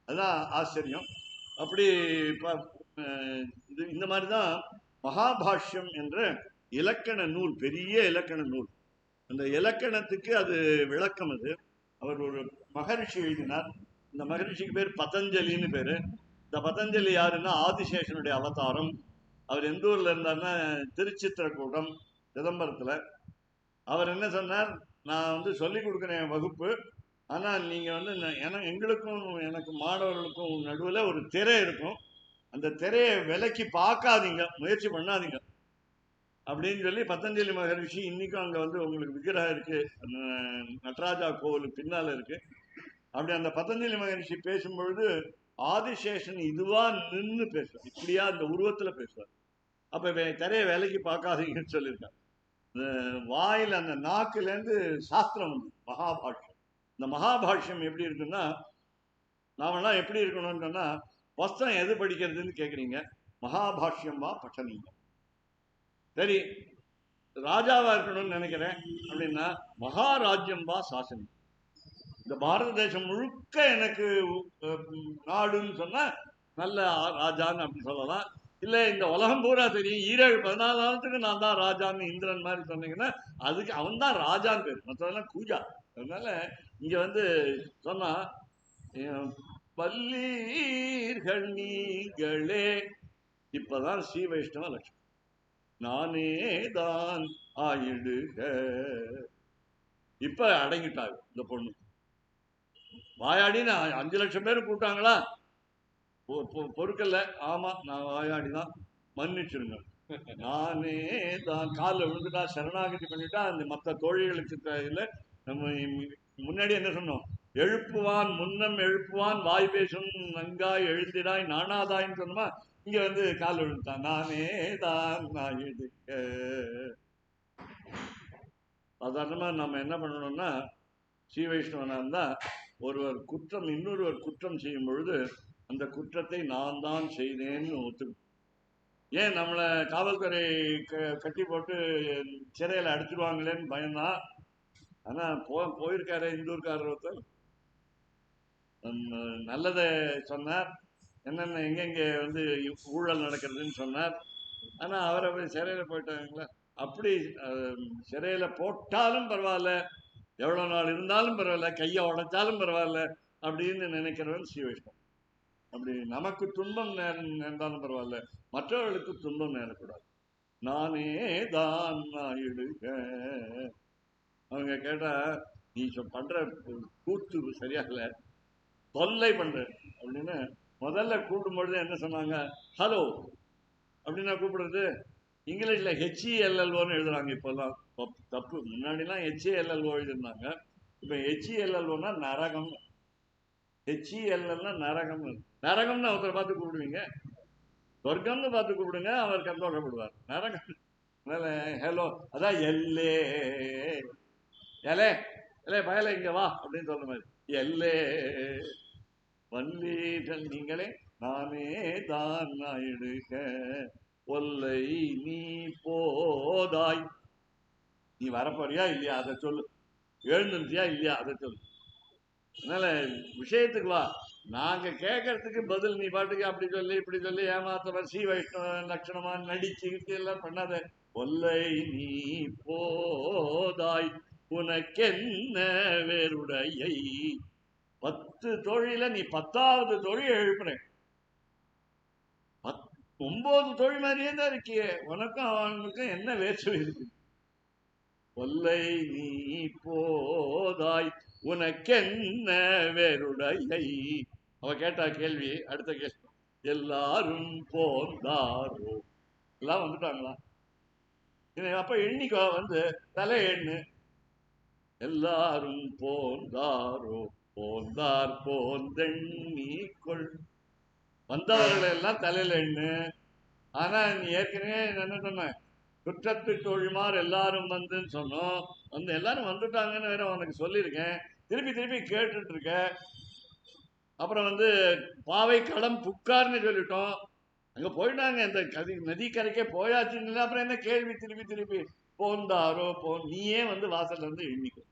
அதுதான் ஆச்சரியம். அப்படி இந்த மாதிரிதான் மகாபாஷ்யம் என்ற இலக்கண நூல், பெரிய இலக்கண நூல். அந்த இலக்கணத்துக்கு அது விளக்கம். அது அவர் ஒரு மகரிஷி எழுதினார். இந்த மகரிஷிக்கு பேர் பதஞ்சலின்னு பேரு. இந்த பதஞ்சலி யாருன்னா ஆதிசேஷனுடைய அவதாரம். அவர் எந்த ஊர்ல இருந்தார்னா திருச்சித்திரக்கூடம், சிதம்பரத்துல. அவர் என்ன சொன்னார், நான் சொல்லிக் கொடுக்குறேன் வகுப்பு, ஆனா நீங்க எங்களுக்கும் எனக்கு மாணவர்களுக்கும் நடுவில் ஒரு திரை இருக்கும், அந்த திரையை விலக்கி பார்க்காதீங்க, முயற்சி பண்ணாதீங்க அப்படின்னு சொல்லி பதஞ்சலி மகரிஷி இன்னைக்கும் அங்க உங்களுக்கு விக்கிரகம் இருக்கு, நடராஜா கோவிலுக்கு பின்னால இருக்கு. அப்படி அந்த பதஞ்சலி மகரிஷி பேசும்பொழுது ஆதிசேஷன் இதுவா நின்று பேசுவார், இப்படியா அந்த உருவத்துல பேசுவார். அப்ப திரையை விலைக்கு பார்க்காதீங்கன்னு சொல்லியிருக்காங்க. வாயில் அந்த நாக்குல இருந்து சாஸ்திரம் மகாபாஷ்யம். இந்த மகாபாஷ்யம் எப்படி இருக்குன்னா, நாமெல்லாம் எப்படி இருக்கணும்னு சொன்னா, புஸ்தகம் எது படிக்கிறதுன்னு கேட்குறீங்க, மகாபாஷ்யம் வா பட்டனீங்க. சரி, ராஜாவா இருக்கணும்னு நினைக்கிறேன் அப்படின்னா மகாராஜ்யம் வா சாசனம். இந்த பாரத தேசம் முழுக்க எனக்கு நாடுன்னு சொன்னா நல்ல ராஜான்னு அப்படி சொல்லலாம். இல்ல இந்த உலகம் பூரா தெரியும், 14 நான் தான் ராஜான்னு இந்திரன் மாதிரி சொன்னீங்கன்னா அதுக்கு அவன் தான் ராஜான்னு பேர், மற்றதெல்லாம் கூஜா. அதனால இங்க சொன்னா பல்லீர்கள் நீங்களே. இப்பதான் ஸ்ரீ வைஷ்ணவ லட்சம், நானே தான் ஆயிடுக. இப்ப அடங்கிட்டாரு இந்த பொண்ணு. வாயாடின்னு 5 லட்சம் பேர் கூட்டாங்களா, பொறுக்கல, ஆமா நான் வாயாடிதான், மன்னிச்சிருங்க, நானே தான். காலில் விழுந்துட்டா, சரணாகதி பண்ணிட்டா. அந்த மற்ற தோழிகளுக்கு இல்லை. நம்ம முன்னாடி என்ன சொன்னோம், எழுப்புவான் முன்னம் எழுப்புவான் வாய் பேசும் நன்காய் எழுந்திடாய் நானாதாயின்னு சொன்னோமா, இங்க கால் விழுந்தான், நானே தான் நான் எடுக்க. சாதாரணமா நம்ம என்ன பண்ணணும்னா, ஸ்ரீ வைஷ்ணவனா இருந்தா ஒருவர் குற்றம் இன்னொருவர் குற்றம் செய்யும் பொழுது அந்த குற்றத்தை நான் தான் செய்தேன்னு ஒத்துக்கணும். ஏன் நம்மளை காவல்துறை கட்டி போட்டு சிறையில் அடிச்சிடுவாங்களேன்னு பயம்தான். ஆனா போயிருக்காரு இந்தூர்காரர் ஒருத்தர், நல்லதை சொன்னார், என்னென்ன எங்கெங்க ஊழல் நடக்கிறதுன்னு சொன்னார். ஆனா அவரை போய் சிறையில போயிட்டாங்களா. அப்படி சிறையில போட்டாலும் பரவாயில்ல, எவ்வளவு நாள் இருந்தாலும் பரவாயில்ல, கையை உடைச்சாலும் பரவாயில்ல அப்படின்னு நினைக்கிறவன் ஸ்ரீ வைஷ்ணவன். அப்படி நமக்கு துன்பம் நேர்ந்தாலும் பரவாயில்ல, மற்றவர்களுக்கு துன்பம் நேரக்கூடாது. நானே தான் ஆயிடுக. அவங்க கேட்டா, நீ பண்ற கூத்து சரியாகல, தொல்லை பண்ற அப்படின்னு. முதல்ல கூப்பிடும்பொழுது என்ன சொன்னாங்க, ஹலோ அப்படின்னா கூப்பிடுறது இங்கிலீஷ்ல HELLOன்னு எழுதுறாங்க. இப்பெல்லாம் தப்பு. முன்னாடிலாம் HALLO எழுதிருந்தாங்க, இப்ப HELLOன்னா நரகம். HELLன்னா நரகம். நரகம்னு ஒருத்தரை பார்த்து கூப்பிடுவீங்க, சொர்க்கம்னு பார்த்து கூப்பிடுங்க, அவர் சந்தோஷப்படுவார். நரகம் ஹலோ அதான் எல்லே எலே எலே பயல இங்க வா அப்படின்னு சொல்ற மாதிரி எல்லே வல்லீர்கள் நீங்களே நானே தான் நாயிடுக ஒல்லை நீ போதாய். நீ வரப்போறியா இல்லையா அதை சொல்லு, எழுந்துருச்சியா இல்லையா அதை சொல்லு. அதனால விஷயத்துக்கு வா, நாங்க கேட்கறதுக்கு பதில் நீ பாட்டுக்கு அப்படி சொல்லி இப்படி சொல்லி ஏமாத்த ஸ்ரீ வைஷ்ணவ லட்சணமா நடிச்சுக்கிட்டு எல்லாம் பண்ணாத. ஒல்லை நீ போதாய் உனக்கென்ன வேறுடையை. 10 தொழில நீ 10வது தொழில் எழுப்புறேன். 9 தொழில் மாதிரியே தான் இருக்கியே, உனக்கும் அவனுக்கும் என்ன வேற்றுமை இருக்கு? ஒல்லை நீ போதாய் உனக்கென்ன வேறுடையை. அவ கேட்டா கேள்வி, அடுத்த கேள்வி எல்லாரும் போந்தாரோ, எல்லாம் வந்துட்டாங்களா? அப்ப எண்ணிக்கோ வந்து தலை எண்ணு. எல்லாரும் போந்தாரோ போந்தார் போந்தெண்ணிக்கொள். வந்தவர்கள் எல்லாம் தலையில எண்ணு. ஆனா நீ ஏற்கனவே என்ன சொன்ன, குற்றத்து தோழிமார் எல்லாரும் வந்துன்னு சொன்னோம். வந்து எல்லாரும் வந்துட்டாங்கன்னு வேற உனக்கு சொல்லியிருக்கேன், திருப்பி திருப்பி கேட்டுட்டு இருக்க. அப்புறம் வந்து பாவை களம் புக்கார்னு சொல்லிட்டோம், அங்க போயிட்டாங்க, இந்த நதி கரைக்கே போயாச்சுன்னு. அப்புறம் என்ன கேள்வி திருப்பி திருப்பி? போந்தாரோ நீயே வந்து வாசல்ல இருந்து எண்ணிக்கோ.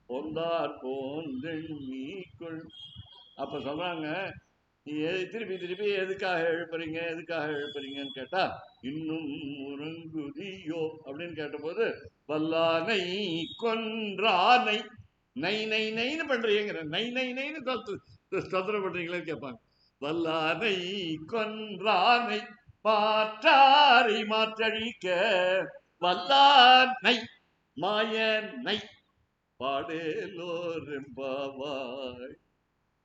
போந்தார் போந்தெண்ணிக்கொள். அப்ப சொல்றாங்க, நீ திருப்பி திருப்பி எதுக்காக எழுப்புறீங்க எதுக்காக எழுப்புறீங்கன்னு கேட்டா, இன்னும் உறங்குதியோ அப்படின்னு கேட்டபோது, வல்லானை கொன்றானை நை நை நைன்னு பண்றீங்கிற, நை நை நைன்னு தொந்தரவு பண்றீங்களேன்னு கேட்பாங்க. வல்லானை கொன்றானை மாற்றாரை மாற்றழிக்க வல்லானை மாயனை பாடேலோரெம்பாவாய்.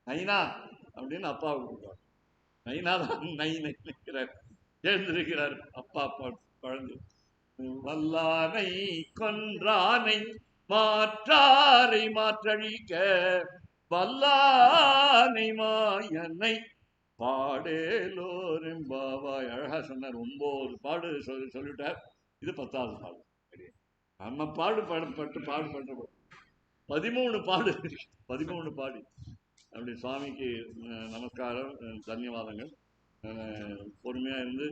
நைனா அப்படின்னு அப்பாவுக்கு கொடுப்பார். நைனா தான் நை நைக்கிறார், எழுந்திருக்கிறார் அப்பா குழந்தை. வல்லானை கொன்றானை மாற்றாரை மாற்றழிக்க வல்லானை மாயனை பாடேலோரெம்பாவாய். அழகா சொன்னார். 9 பாடு சொல்லிட்டார். இது 10வது பாடு. நம்ம பாடுபட்டு 13 பாடு 13 பாடு. அப்படி சுவாமிக்கு நமஸ்காரம், தன்யவாதங்கள். பொறுமையா இருந்து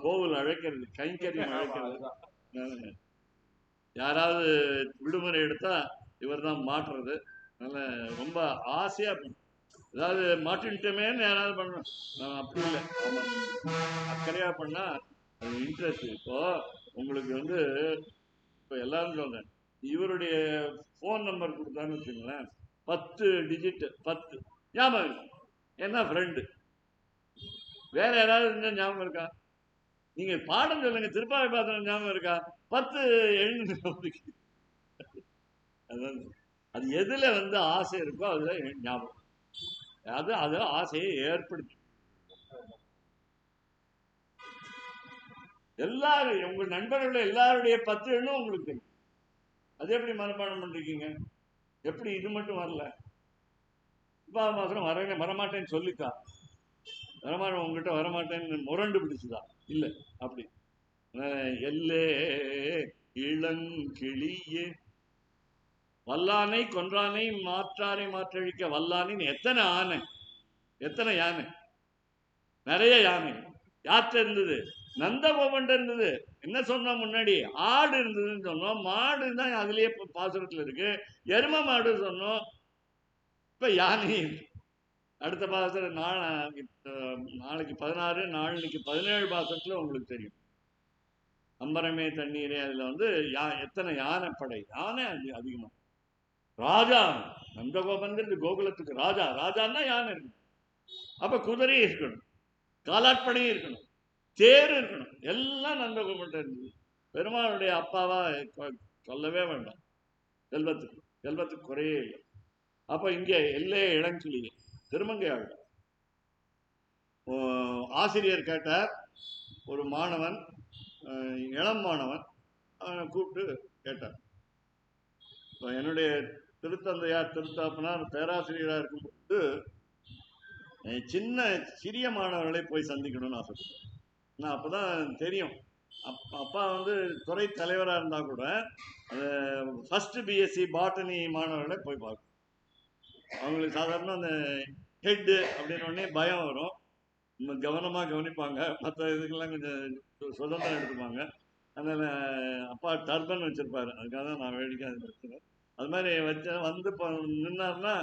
கோவில் அழைக்கிறது, கைங்கரியம் அழைக்கிறது. யாராவது விடுமுறை எடுத்தா இவர் தான் மாற்றுறது. அதனால ரொம்ப ஆசையா, அதாவது மாட்டின்ட்டோமேன்னு யாராவது பண்ணணும், அப்படி இல்லை, அக்கறையா பண்ணா அது இன்ட்ரெஸ்ட். இப்போ உங்களுக்கு வந்து இப்போ எல்லாரும் சொல்றேன், இவருடைய போன் நம்பர் கொடுத்தான்னு வச்சுங்களேன், 10 டிஜிட் 10 ஞாபகம் இருக்கு. என்ன ஃப்ரெண்டு வேற யாராவது இருந்தா ஞாபகம் இருக்கா? நீங்க பாடம் சொல்லுங்க, திருப்பாவை பாத்திரம் ஞாபகம் இருக்கா? 10 எழுந்து. அது எதுல வந்து ஆசை இருக்கோ அதுல ஞாபகம், அது ஆசையை ஏற்படுத்தி. எல்லாரும் உங்க நண்பர்கள் எல்லாருடைய 10 எண்ணும் உங்களுக்கு தெரியும். அது எப்படி மனப்பாடம் பண்ணிருக்கீங்க? எப்படி இது மட்டும் வரல? இப்ப மாத்திரம் வரமாட்டேன்னு சொல்லிக்கா, வரமாட்டேன் உங்ககிட்ட வரமாட்டேன்னு முரண்டு பிடிச்சுதா? இல்லை. அப்படி எல்லே இளங்கிளியே வல்லானை கொன்றானை மாற்றானை மாற்றழிக்க வல்லானின் எத்தனை ஆனை, எத்தனை யானை, நிறைய யானை. யார்கிட்ட இருந்தது? நந்தகோபன் இருந்தது. என்ன சொன்னோம் முன்னாடி? ஆடு இருந்ததுன்னு சொன்னோம். மாடு தான் அதுலயே பாசுரத்துல இருக்கு. எரும மாடு சொன்னோம். இப்ப யானை. அடுத்த பாசுரம் நாளைக்கு 16, நாளைக்கு 17 பாசுரத்துல உங்களுக்கு தெரியும். அம்பரமே தண்ணீரே, அதுல வந்து எத்தனை யானை படை, யானை அதிகமா. ராஜா நந்தகோபன் கோகுலத்துக்கு ராஜா. ராஜான்னா யானை இருக்கணும். அப்ப குதிரையும் இருக்கணும், காலாட்படையும் இருக்கணும், தேர் இருக்கணும். எல்லாம் நந்தகோபன் இருந்தது. பெருமாளுடைய அப்பாவா சொல்லவே வேண்டாம். செல்வத்துக்கு குறையே இல்லை. அப்ப இங்கே எல்லே இளங்கிளியே திருமங்கை ஆழ்வார். ஆசிரியர் கேட்டார், ஒரு மாணவன், இளம் மாணவன் கூப்பிட்டு கேட்டார். என்னுடைய திருத்தந்தையார் திருத்தாப்பனார் பேராசிரியராக இருக்கும்போது சிறிய மாணவர்களை போய் சந்திக்கணும்னு ஆசைப்பட்டேன். நான் அப்பதான் தெரியும். அப்பா வந்து துறை தலைவராக இருந்தா கூட அது ஃபர்ஸ்ட் பிஎஸ்சி பாட்டனி மாணவர்களை போய் பார்க்கும். அவங்களுக்கு சாதாரண அந்த ஹெட்டு அப்படின்னு உடனே பயம் வரும். கவனமாக கவனிப்பாங்க, மற்ற இதுக்கெல்லாம் கொஞ்சம் சுதந்திரம் எடுத்துப்பாங்க. அதனால அப்பா டர்பன் வச்சிருப்பாரு, அதுக்காக தான் நான் வேடிக்கை வச்சுருக்கேன். அது மாதிரி வச்ச வந்து இப்போ நின்னாருன்னா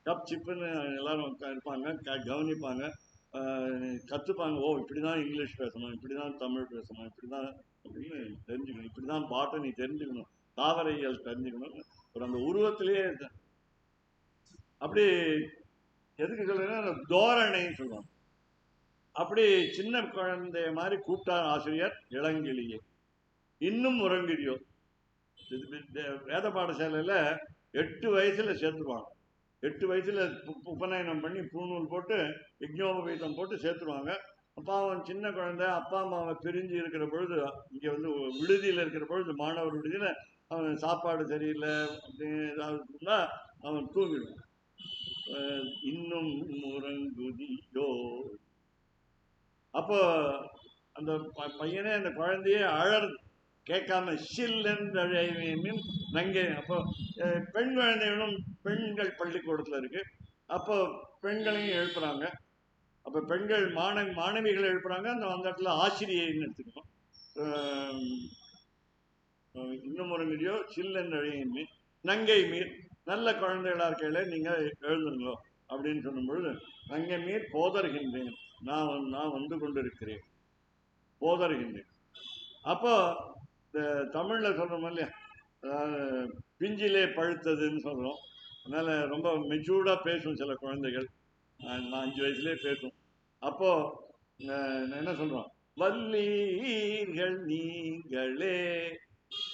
கப் சிப்புன்னு எல்லாரும் இருப்பாங்க, கவனிப்பாங்க, கற்றுப்பாங்க. ஓ இப்படி தான் இங்கிலீஷ் பேசணும், இப்படி தான் தமிழ் பேசணும், இப்படி தான் அப்படின்னு தெரிஞ்சுக்கணும், இப்படி தான் பாட்டனி தெரிஞ்சுக்கணும், தாவரைகள் தெரிஞ்சுக்கணும். ஒரு அந்த உருவத்திலேயே அப்படி எதுக்கு சொல்றேன்னா தோரணைன்னு சொல்லுவாங்க. அப்படி சின்ன குழந்தைய மாதிரி கூப்பிட்டார் ஆசிரியர், இளங்கிளியை. இன்னும் உறங்குறியோ. வேத பாடசாலையில் 8 வயசுல சேர்த்துருவாங்க. 8 வயசுல உபநயனம் பண்ணி பூநூல் போட்டு யஜ்ஞோபவீதம் போட்டு சேர்த்துருவாங்க. அப்பா அவன் சின்ன குழந்தை, அப்பா அம்மாவை பிரிஞ்சு இருக்கிற பொழுது, இங்கே வந்து விடுதியில் இருக்கிற பொழுது, மாணவர் விடுதியில் அவன் சாப்பாடு சரியில்லை அப்படின்னு ஏதாவது இருந்தால் அவன் தூங்கிடுவான். இன்னும் உறங்குதியோ. அப்போ அந்த பையனே அந்த குழந்தையே அழறது கேட்காம ஷில்லென்றழைவேனின் நங்கே. அப்போ பெண் குழந்தைகளும் பெண்கள் பள்ளிக்கூடத்தில் இருக்கு. அப்போ பெண்களையும் எழுப்புறாங்க. அப்போ பெண்கள் மாணவிகளை எழுப்புறாங்க. அந்த இடத்துல ஆசிரியைன்னு எடுத்துக்கணும். இன்னும் ஒரு மீடியோ சில்லென்றழைவேன் நங்கை மீர், நல்ல குழந்தைகளா இருக்கையில நீங்க எழுதுங்களோ அப்படின்னு சொல்லும் பொழுது, நங்கை மீர் போதர்கின்றேன், நான் வந்து கொண்டிருக்கிறேன், போதர்கின்றேன். அப்போ இந்த தமிழ்ல சொல்றோம் இல்லையா, பிஞ்சிலே பழுத்ததுன்னு சொல்றோம். அதனால ரொம்ப மெச்சூர்டா பேசும் சில குழந்தைகள். 5 வயசுலேயே பேசும். அப்போ என்ன சொல்றோம், வல்லீர்கள் நீங்களே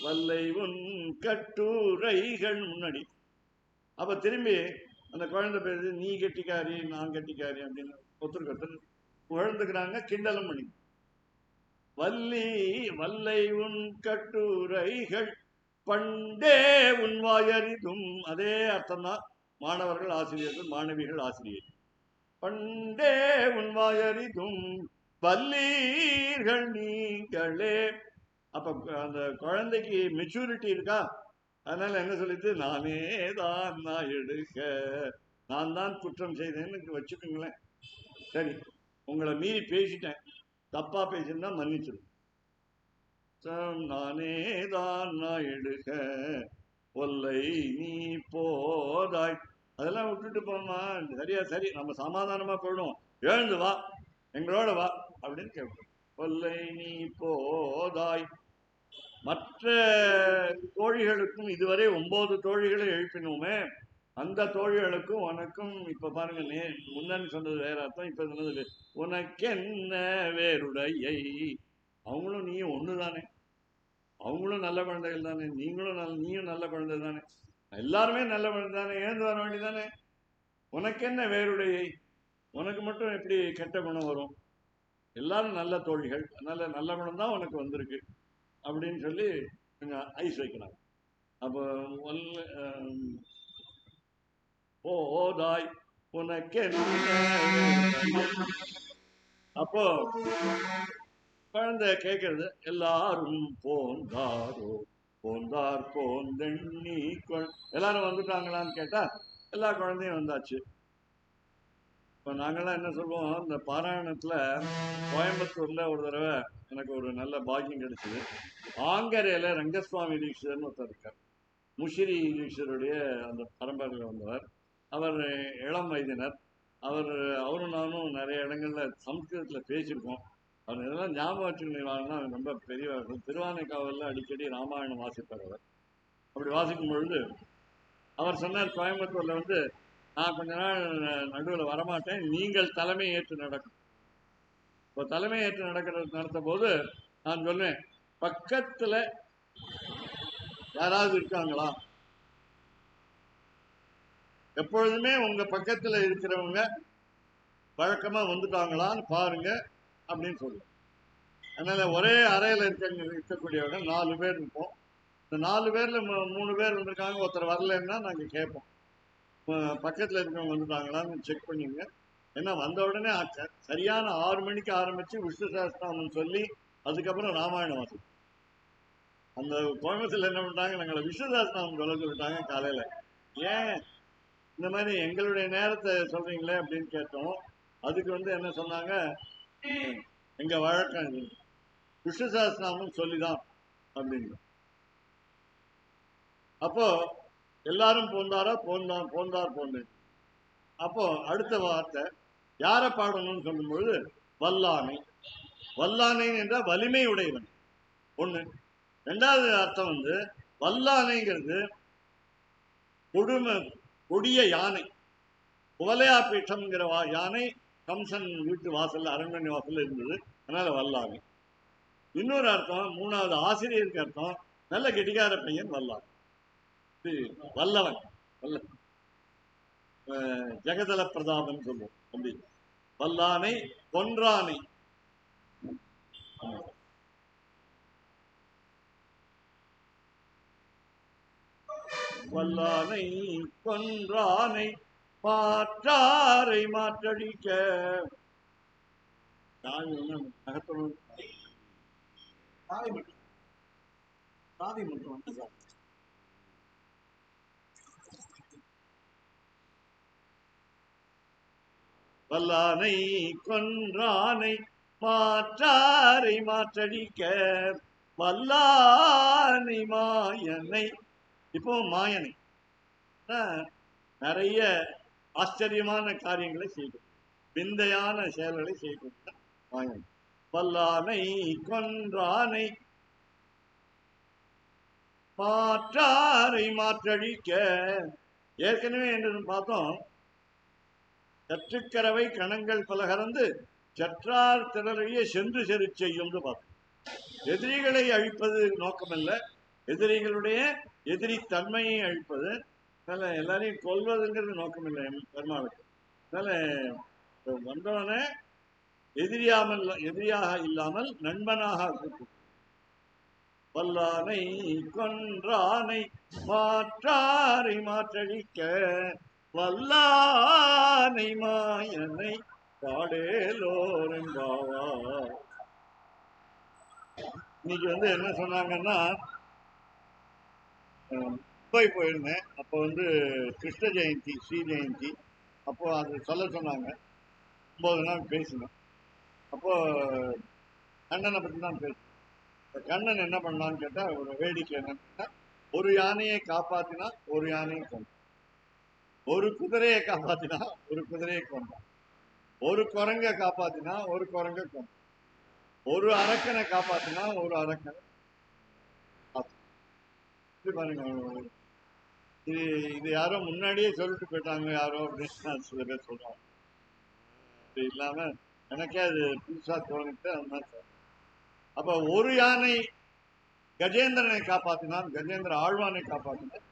வல்லை உன் கட்டுரைகள் முன்னாடி. அப்ப திரும்பி அந்த குழந்தை பேரு நீ கெட்டிக்காரி நான் கெட்டிக்காரி அப்படின்னு ஒருத்தருக்கு புகழ்ந்துக்கிறாங்க, கிண்டலும் பண்ணி. வல்லை உன் கட்டுரைகள் பண்டே உன் வாயறிதும். அதே அர்த்தம் தான் மாணவர்கள் ஆசிரியர்கள், மாணவிகள் ஆசிரியர். பண்டே உன் வாயறிதும் வல்லீர்கள் நீங்களே. அப்ப அந்த குழந்தைக்கு மெச்சூரிட்டி இருக்கா. அதனால என்ன சொல்லிட்டு, நானே தான் நான் எடுக்க, நான் தான் குற்றம் செய்தேன்னு வச்சுக்கோங்களேன். சரி, உங்களை மீறி பேசிட்டேன், தப்பா பேசியிருந்தா மன்னிச்சிடும். நானே தான் நான் எடுக்க ஒல்லை நீ போதாய். அதெல்லாம் விட்டுட்டு போமா, சரியா சரி நம்ம சமாதானமா போயிடும், எழுந்து வா எங்களோட வா அப்படின்னு கேட்போம். ஒல்லை நீ போதாய். மற்ற தோழிகளுக்கும் இதுவரை 9 தோழிகளை எழுப்பினோமே, அந்த தோழிகளுக்கும் உனக்கும் இப்ப பாருங்க, முன்னாடி சொன்னது வேற அர்த்தம், இப்ப சொன்னது உனக்கு என்ன வேறுடையை. அவங்களும் நீயும் ஒண்ணுதானே, அவங்களும் நல்ல குழந்தைகள் தானே, நீயும் நல்ல குழந்தை தானே, எல்லாருமே நல்ல குழந்தை தானே, ஏந்து வர வேண்டியதானே. உனக்கு என்ன வேறுடையை, உனக்கு மட்டும் எப்படி கெட்ட குணம் வரும், எல்லாரும் நல்ல தோழிகள், அதனால நல்ல குணம் தான் உனக்கு வந்திருக்கு அப்படின்னு சொல்லி கொஞ்சம் ஐஸ் வைக்கிறாங்க. அப்போ போதாய் உனக்கு. அப்போ குழந்தை கேட்கறது, எல்லாரும் போந்தாரோ போந்தார் போந்தெண்ணி. எல்லாரும் வந்துட்டாங்களான்னு கேட்டா எல்லா குழந்தையும் வந்தாச்சு. இப்போ நாங்கள்லாம் என்ன சொல்லுவோம், இந்த பாராயணத்துல கோயம்புத்தூர்ல ஒரு தடவை எனக்கு ஒரு நல்ல பாக்கியம் கிடைச்சது. ஆங்கரையில ரங்கசுவாமி தீட்சிதர்னு ஒருத்தர் இருக்கார், முஷிரி தீட்சிதருடைய அந்த பரம்பரையில் வந்தவர். அவர் இளம் வயதினர். அவரும் நானும் நிறைய இடங்கள்ல சம்ஸ்கிருதத்தில் பேசியிருக்கோம். அவர் இதெல்லாம் ஞாபகம் வச்சுருந்தீங்கன்னா ரொம்ப பெரியவர்கள். திருவானைக்காவலில் அடிக்கடி ராமாயணம் வாசிப்பார் அவர். அப்படி வாசிக்கும் பொழுது அவர் சொன்னார், கோயம்புத்தூர்ல வந்து நான் கொஞ்ச நாள் நடுவில் வரமாட்டேன், நீங்கள் தலைமை ஏற்று நடக்கும். இப்போ தலைமை ஏற்று நடத்த போது நான் சொன்னேன், பக்கத்துல யாராவது இருக்காங்களா, எப்பொழுதுமே உங்க பக்கத்துல இருக்கிறவங்க வழக்கமா வந்துட்டாங்களான்னு பாருங்க அப்படின்னு சொல்லுவோம். அதனால ஒரே அறையில இருக்கக்கூடியவங்க 4 பேர் இருப்போம். இந்த 4 பேர்ல 3 பேர் வந்திருக்காங்க, ஒருத்தர் வரலன்னா நாங்க கேட்போம், பக்கத்துல இருக்கவங்க வந்துட்டாங்களான்னு செக் பண்ணிங்க. ஏன்னா வந்த உடனே சரியான 6 மணிக்கு ஆரம்பிச்சு விஷ்ணு சஹஸ்ரநாமம் சொல்லி அதுக்கப்புறம் ராமாயணம் வாசி. அந்த கோயம்புத்தூர்ல என்ன பண்ணிட்டாங்க, நாங்களை விஷ்ணு சஹஸ்ரநாமம் சொல்ல சொல்லிட்டாங்க காலையில. ஏன் இந்த மாதிரி எங்களுடைய நேரத்தை சொல்றீங்களே அப்படின்னு கேட்டோம். அதுக்கு என்ன சொன்னாங்க, எங்க வழக்கம் விஷ்ணு சஹஸ்ரநாமம் சொல்லிதான் அப்படின்னு. அப்போ எல்லாரும் போந்தாரா, போந்தார் போந்தேன். அப்போ அடுத்த வார்த்தை யாரை பாடணும்னு சொல்லும்பொழுது வல்லானை. வல்லானை என்றால் வலிமை உடையவன் ஒண்ணு. ரெண்டாவது அர்த்தம் வல்லானைங்கிறது கொடிய யானை. குவலையா பீட்டம்ங்கிற யானை கம்சன் வீட்டு வாசல்ல, அரண்மனை வாசல்ல இருந்தது, அதனால வல்லானை. இன்னொரு அர்த்தம், மூணாவது ஆசிரியருக்கு அர்த்தம், நல்ல கெட்டிக்கார பையன் வல்லான், வல்லவன், ஜெகதல பிரதாபன் சொல்லுவோம் அப்படி. வல்லானை கொன்றானை. வல்லானை கொன்றானை மாற்றாரை மாற்றடிக்க. நகத்தணும் சாதி மட்டும் வல்லானை கொன்றானை மாற்றாரை மாற்றடிக்க வல்லானை மாயனை. இப்போ மாயனை நிறைய ஆச்சரியமான காரியங்களை செய்யும், விந்தையான செயல்களை செய்யும் மாயனை. வல்லானை கொன்றானை மாற்றாரை மாற்றழிக்க. ஏற்கனவே என்று பார்த்தோம், சற்றுக்கரவை கணங்கள் பலகறந்து சற்றார் திரளையே சென்று செரு செய்யும் பார்த்தோம். எதிரிகளை அழிப்பது நோக்கமல்ல, எதிரிகளுடைய எதிரி தன்மையை அழிப்பது. அதனால எல்லாரையும் கொல்வதுங்கிறது நோக்கம் இல்லை பெருமாளுக்கு. அதனால வந்தவன எதிரியாக இல்லாமல் நண்பனாக கூப்பிடும். வல்லானை கொன்றானை மாற்றாரை மாற்றழிக்க வல்லானை மாயனை பாடேலோரென்பாவா. இன்னைக்கு என்ன சொன்னாங்கன்னா, மும்பை போயிருந்தேன். அப்போ கிருஷ்ண ஜெயந்தி, ஸ்ரீ ஜெயந்தி. அப்போ அது சொல்ல சொன்னாங்க. 9 நாள் பேசினோம். அப்போ கண்ணனை பற்றி தான் பேசணும். கண்ணன் என்ன பண்ணான்னு கேட்டா, ஒரு வேடிக்கை என்னன்னா, ஒரு யானையை காப்பாத்தினா ஒரு யானையை கொண்டான், ஒரு குதிரையை காப்பாத்தினா ஒரு குதிரையை கொண்டான், ஒரு குரங்கை காப்பாத்தினா ஒரு குரங்கை கொண்டான், ஒரு அரக்கனை காப்பாத்தினா ஒரு அரக்கனை. பாருங்க, இது யாரோ முன்னாடியே சொல்லிட்டு போயிட்டாங்க யாரோ அப்படின்னு சில பேர் சொல்றாங்க. அது இல்லாம எனக்கே அது புதுசா தோணிட்டு அந்த மாதிரி. அப்ப ஒரு யானை கஜேந்திரனை காப்பாத்தினான், கஜேந்திர ஆழ்வானை காப்பாத்தினான்.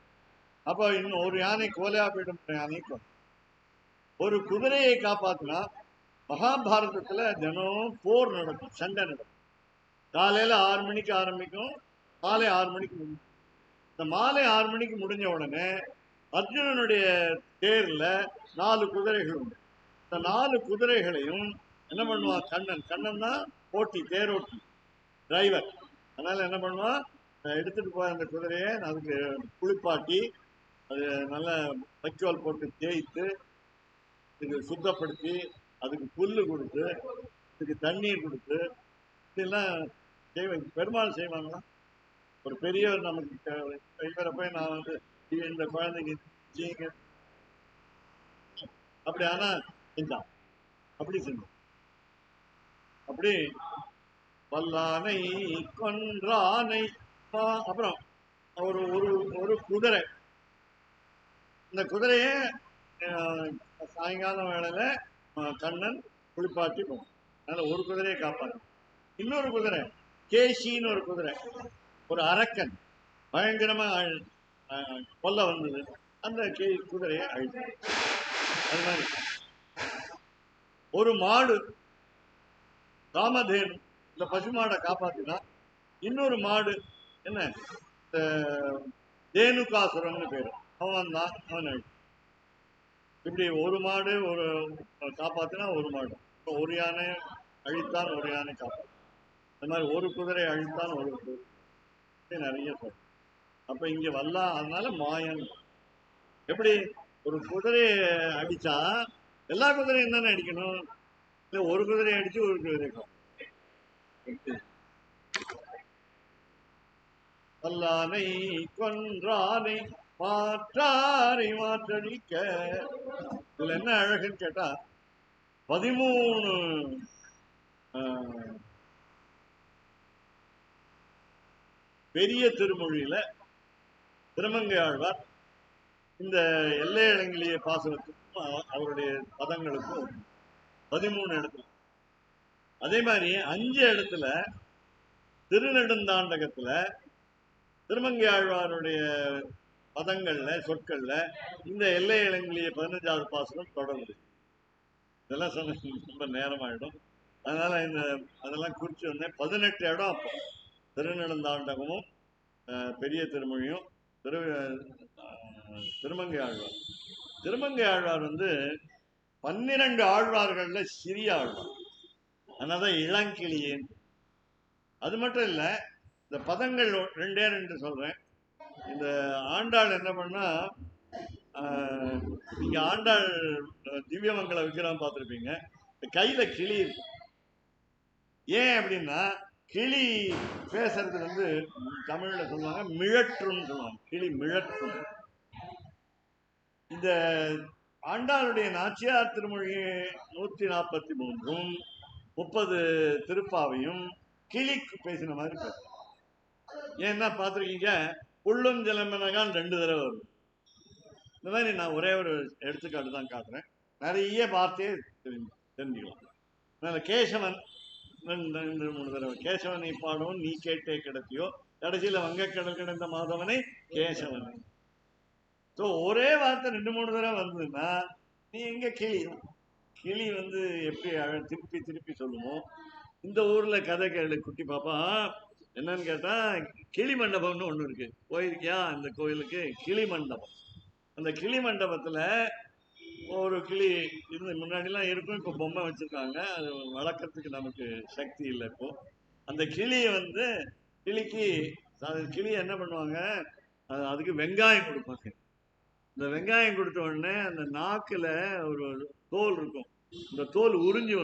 அப்ப இன்னும் ஒரு யானை கோலையாபீடம் யானை, ஒரு குதிரையை காப்பாத்தினா. மகாபாரதத்துல தினம் போர் நடக்கும், சண்டை நடக்கும். காலையில 6 மணிக்கு ஆரம்பிக்கும், மாலை 6 மணிக்கு முடியும். இந்த மாலை 6 மணிக்கு முடிஞ்ச உடனே அர்ஜுனனுடைய தேர்ல 4 குதிரைகள் உண்டு. இந்த 4 குதிரைகளையும் என்ன பண்ணுவான் கண்ணன்? கண்ணன் தான் போட்டி, தேரோட்டி, டிரைவர். அதனால என்ன பண்ணுவான், எடுத்துட்டு போய் அந்த குதிரையை அதுக்கு குளிப்பாட்டி, அது நல்ல வைக்கோல் போட்டு தேய்த்து, இதுக்கு சுத்தப்படுத்தி, அதுக்கு புல்லு கொடுத்து, இதுக்கு தண்ணீர் கொடுத்து, இதெல்லாம் செய்வாங்க. பெருமாள் செய்வாங்களா? ஒரு பெரியவர் நமக்கு இவரை போய் நான் இந்த குழந்தைக்கு செய்யுங்க அப்படி, ஆனா செஞ்சான், அப்படி செஞ்சான். அப்படி வல்லானை கொன்றானை. அப்புறம் ஒரு ஒரு ஒரு குதிரை. இந்த குதிரைய சாயங்காலம் வேளையில கண்ணன் குளிப்பாட்டி போகும். அதனால ஒரு குதிரையை காப்பாற்று. இன்னொரு குதிரை கேசின்னு ஒரு குதிரை, ஒரு அரக்கன் பயங்கரமா கொல்ல வந்தது, அந்த குதிரையை அழிச்சு. அது மாதிரி ஒரு மாடு காமதேனு, இந்த பசுமாடை காப்பாத்தினா. இன்னொரு மாடு என்ன, தேனுகாசுரன் பேரு, அவன் தான் அவன் அழிச்சு. இப்படி ஒரு மாடு ஒரு காப்பாத்தினா ஒரு மாடு, ஒரு யானை அழித்தான் ஒரு யானை காப்பாற்று, இந்த மாதிரி ஒரு குதிரை அழித்தான் ஒரு குதிரை நிறைய சொல்றோம். அப்ப இங்க வரலாம். அதனால மாயன். எப்படி ஒரு குதிரையை அடிச்சா எல்லா குதிரையும் தானே அடிக்கணும், இல்ல ஒரு குதிரையை அடிச்சு ஒரு குதிரை வல்லானை கொன்றானை மாற்றாரை மாற்றடிக்க. இதுல என்ன அழகுன்னு கேட்டா 13 பெரிய திருமொழியில திருமங்கை ஆழ்வார் இந்த எல்லை இளங்கிலிய பாசனத்துக்கும் அவருடைய பதங்களுக்கும் 13 இடத்துல, அதே மாதிரி 5 இடத்துல திருநெடுந்தாண்டகத்துல திருமங்கை ஆழ்வாருடைய பதங்கள்ல சொற்கள்ல இந்த எல்லை இளங்கிலிய 15வது பாசனம் தொடருது. இதெல்லாம் சொன்ன ரொம்ப நேரமாயிடும், அதனால அதெல்லாம் குறிச்சு வந்தேன். 18 இடம் அப்போ திருநெடுந்தாண்டகமும் பெரிய திருமொழியும் திருமங்கை ஆழ்வார். திருமங்கை ஆழ்வார் 12 ஆழ்வார்கள்ல சிறிய ஆழ்வார், அதனாலதான் இளங்கிளியேன். அது மட்டும் இல்ல, இந்த பதங்கள் 2 சொல்றேன். இந்த ஆண்டாள் என்ன பண்ணா, நீங்க ஆண்டாள் திவ்யமங்கல விக்கிரம் பார்த்திருப்பீங்க, கையில கிளி இருக்கு. ஏன் அப்படின்னா கிளி பேசுறது தமிழ்ல சொல்லுவாங்க மிழற்றும் சொல்லுவாங்க, கிளி மிழற்றும். இந்த ஆண்டாளுடைய நாச்சியார் திருமொழி 143ம் 30 திருப்பாவையும் கிளிக்கு பேசின மாதிரி பேச. ஏன்னா பார்த்துருக்கீங்க, புள்ளும் ஜலமனகான் 2 தடவை வரும். இந்த மாதிரி நான் ஒரே ஒரு எடுத்துக்காட்டு தான் காட்டுறேன், நிறைய வார்த்தையை தெரிஞ்சுக்கலாம். அதனால கேசவன் 2-3 தடவை கேசவனை பாடவும் நீ கேட்டே கிடத்தியோ, கடைசியில வங்கக்கடல் கிடந்த மாதவனை கேசவன். ஒரே வார்த்தை 2-3 தடவை வந்ததுன்னா நீ எங்க கிளி. கிளி எப்படி திருப்பி திருப்பி சொல்லுவோம். இந்த ஊர்ல கதை கேளு குட்டி பாப்பா, என்னன்னு கேட்டா கிளி மண்டபம்னு ஒண்ணு இருக்கு, போயிருக்கியா இந்த கோயிலுக்கு? கிளி மண்டபம். அந்த கிளி மண்டபத்துல ஒரு கிளி முன்னாடிலாம் இருக்கும், இப்போ பொம்மை வச்சிருக்காங்க. அது வளர்க்கறதுக்கு நமக்கு சக்தி இல்லை இப்போ. அந்த கிளியை கிளிக்கு கிளி என்ன பண்ணுவாங்க, அதுக்கு வெங்காயம் கொடுப்பாங்க. இந்த வெங்காயம் கொடுத்த உடனே அந்த நாக்குல ஒரு தோல் இருக்கும், இந்த தோல் உறிஞ்சி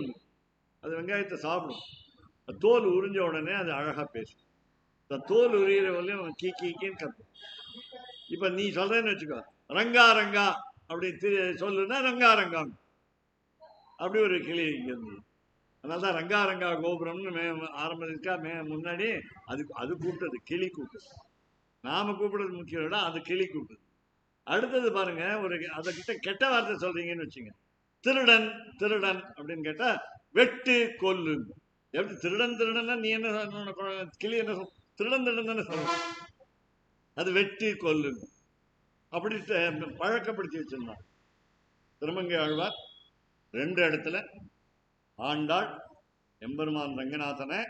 அது வெங்காயத்தை சாப்பிடும். தோல் உறிஞ்ச உடனே அது அழகா பேசும். இந்த தோல் உரியிற வரையும் கீ கீக்கின்னு கத்தும். இப்ப நீ சொல்றேன்னு வச்சுக்கோ, ரங்கா ரங்கா அப்படி சொல்லுன்னா ரங்கா ரங்கம், அப்படி ஒரு கிளி இங்க இருந்தது. அதனாலதான் ரங்கா ரங்கா கோபுரம்னு ஆரம்பிச்சா முன்னாடி அது கூப்பிட்டது கிளி கூப்பிட்டது. நாம கூப்பிடுறது முக்கியம் விட அது கிளி கூப்பிட்டது. அடுத்தது பாருங்க, அதை கிட்ட கெட்ட வார்த்தை சொல்றீங்கன்னு வச்சுங்க, திருடன் திருடன் அப்படின்னு கேட்டா வெட்டு கொல்லு. எப்படி திருடன் திருடன்னா நீ என்ன கிளி என்ன திருடன் திருடன் தானே சொல்ற, அது வெட்டு கொல்லு அப்படி பழக்கப்படுத்தி வச்சிருந்தான். திருமங்கை ஆழ்வார் 2 இடத்துல ஆண்டாள் எம்பெருமான் ரங்கநாதனை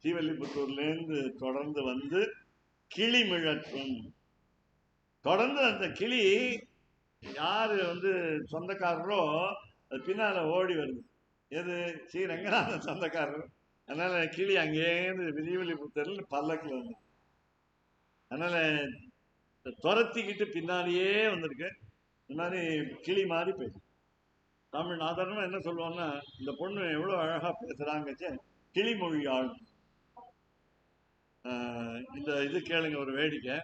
ஸ்ரீவல்லிபுத்தூர்லேருந்து தொடர்ந்து கிளி மிழற்றும். தொடர்ந்து அந்த கிளி யாரு சொந்தக்காரரோ அது பின்னால ஓடி வருது. எது? ஸ்ரீ ரங்கநாதன் சொந்தக்காரர். அதனால கிளி அங்கேருந்து ஸ்ரீவல்லிபுத்தூர்ல பல்லக்கில் அதனால துரத்திக்கிட்டு பின்னாடியே வந்திருக்கு. முன்னாடி கிளி மாதிரி பேசு. தமிழ் ஆதாரமா என்ன சொல்லுவாங்கன்னா, இந்த பொண்ணு எவ்வளவு அழகா பேசுறாங்க, கிளிமொழி ஆள். இந்த இது கேளுங்க, ஒரு வேடிக்கை.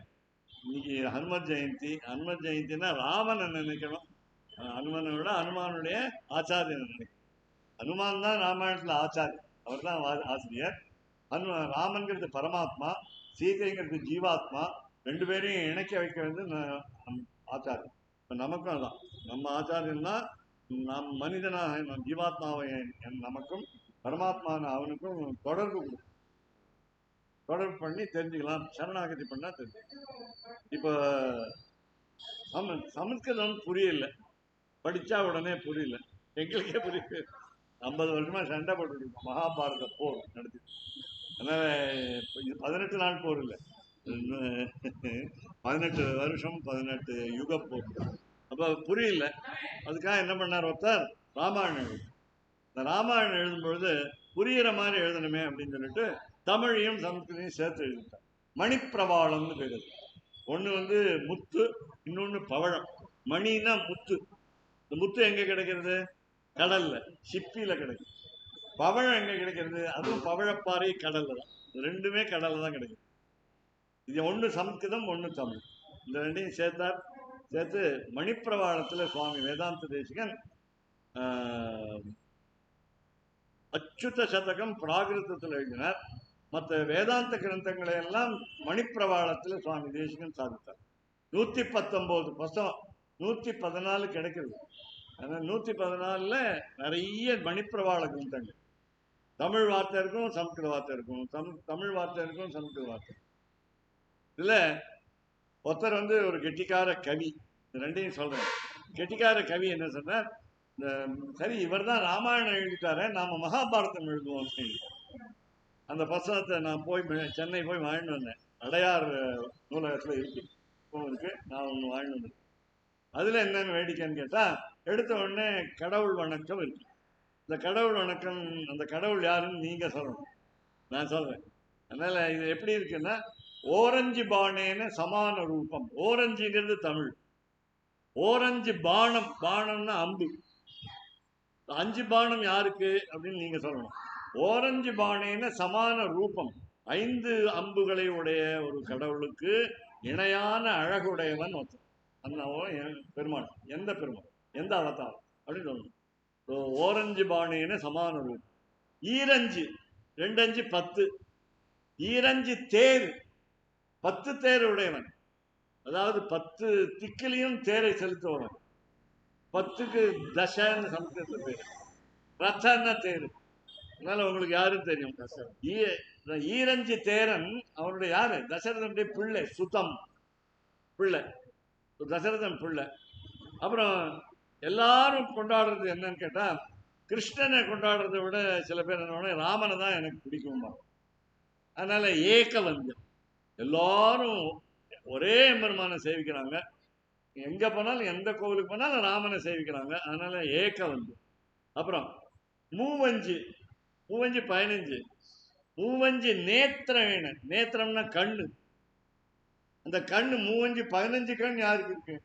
இன்னைக்கு ஹனுமத் ஜெயந்தி. ஹனுமத் ஜெயந்தினா ராமனை நினைக்கணும், ஹனுமனை விட ஹனுமானுடைய ஆச்சாரியன் நினைக்கணும். ஹனுமான் தான் ராமாயணத்துல ஆச்சாரியன், அவர் தான் ஆசிரியர். ராமன்கிறது பரமாத்மா, சீதைங்கிறது ஜீவாத்மா, 2 பேரையும் இணைக்க வைக்க ஆச்சாரியன். இப்ப நமக்கும் அதான், நம்ம ஆச்சாரியன் தான். நம் மனிதனாக ஜீவாத்மாவை நமக்கும் பரமாத்மான அவனுக்கும் தொடர்பு பண்ணி தெரிஞ்சுக்கலாம். சரணாகதி பண்ணா தெரிஞ்சுக்கலாம். இப்ப சமஸ்கிருதம் புரியல, படிச்சா உடனே புரியல, எங்களுக்கே புரியல. 50 வருஷமா சண்டை போட்டு இருக்கோம், மகாபாரத போர் நடத்தி. அதனால இது 18 நாள் போர் இல்லை, 18 வருஷம் 18 யுக போர். அப்போ புரியல. அதுக்காக என்ன பண்ணார் ஒருத்தர், ராமாயணம் எழுது. இந்த ராமாயணம் எழுதும்பொழுது புரியிற மாதிரி எழுதணுமே அப்படின்னு சொல்லிட்டு தமிழையும் சமஸ்கிருதையும் சேர்த்து எழுதிட்டார். மணிப்பிரவாளம்னு பேர். ஒன்று வந்து முத்து, இன்னொன்று பவழம். மணின்னா முத்து. இந்த முத்து எங்க கிடைக்கிறது? கடல்ல, சிப்பியில கிடைக்கும். பவழம் எங்க கிடைக்கிறது? அதுவும் பவழப்பாறை கடல்ல தான். ரெண்டுமே கடல்ல தான் கிடைக்கும். இது ஒன்று சமஸ்கிருதம், ஒன்று தமிழ். இந்த ரெண்டையும் சேர்த்து மணிப்பிரவாளத்தில் சுவாமி வேதாந்த தேசிகன் அச்சுத சதகம் பிராகிருதத்தில் எழுதினார். மற்ற வேதாந்த கிரந்தங்களை எல்லாம் மணிப்பிரவாளத்தில் சுவாமி தேசிகன் சாதித்தார். 119 புஸ்தகம், 114 கிடைக்கிறது. ஆனால் 114ல் நிறைய மணிப்பிரவாள கிரந்தங்கள். தமிழ் வார்த்தை இருக்கும், சமஸ்கிருத வார்த்தை இருக்கும், தமிழ் வார்த்தை இருக்கும், சமஸ்கிருத வார்த்தை. இதுல ஒருத்தர் வந்து ஒரு கெட்டிக்கார கவி. ரெண்டையும் சொல்றேன். கெட்டிக்கார கவி என்ன சொன்னார், சரி இவர் தான் ராமாயணம் எழுதிட்டாரு, நாம மகாபாரதம் எழுதுவோம். அந்த புத்தகத்தை நான் போய் சென்னை போய் வாங்கிட்டு வந்தேன். அடையார் நூலகத்தில் இருக்கு. நான் ஒன்று வாங்கிட்டு வந்தேன். அதுல என்னன்னு வேடிக்கைன்னு கேட்டா, எடுத்த உடனே கடவுள் வணக்கம் இருக்கு. இந்த கடவுள் வணக்கம், அந்த கடவுள் யாருன்னு நீங்க சொல்லணும், நான் சொல்றேன். அதனால இது எப்படி இருக்குன்னா, ஓரஞ்சு பானேன சமான ரூபம். ஓரஞ்சுங்கிறது தமிழ். ஓரஞ்சு பானம், பானம்னா அம்பு. 5 பானம் யாருக்கு அப்படின்னு நீங்க சொல்லணும். ஓரஞ்சு பானேன சமான ரூபம். 5 அம்புகளை உடைய ஒரு கடவுளுக்கு இணையான அழகுடையவன் ஒருத்தன். அந்த பெருமாள். எந்த பெருமாள், எந்த அவதாரம் அப்படின்னு சொல்லணும். ஓரஞ்சு பானேன சமான ரூபம். ஈரஞ்சு, 2 5 10. ஈரஞ்சு தேர், 10 தேர் உடையவன். அதாவது 10 திக்கிலையும் தேரை செலுத்துவவன். 10க்கு தசன்னு சமஸ்கிருதத்துல பேரு. ரத்தன்னா தேரு. அதனால உங்களுக்கு யாரும் தெரியும். ஈரஞ்சு தேரன் அவனுடைய யாரு? தசரதனுடைய பிள்ளை, சுத்தம் பிள்ளை, தசரதன் பிள்ளை. அப்புறம் எல்லாரும் கொண்டாடுறது என்னன்னு கேட்டா, கிருஷ்ணனை கொண்டாடுறதை விட சில பேர் என்ன, ராமனை தான் எனக்கு பிடிக்குமா. அதனால ஏகவந்தியம். எல்லாரும் ஒரே பெருமானை சேவிக்கிறாங்க. எங்க போனாலும், எந்த கோவிலுக்கு போனாலும் ராமனை சேவிக்கிறாங்க. அதனால ஏகவந்தியம். அப்புறம் மூவஞ்சு, 15. மூவஞ்சு நேத்திரவேண. நேத்திரம்னா கண்ணு. அந்த கண்ணு 15 கண் யாருக்கு இருக்கு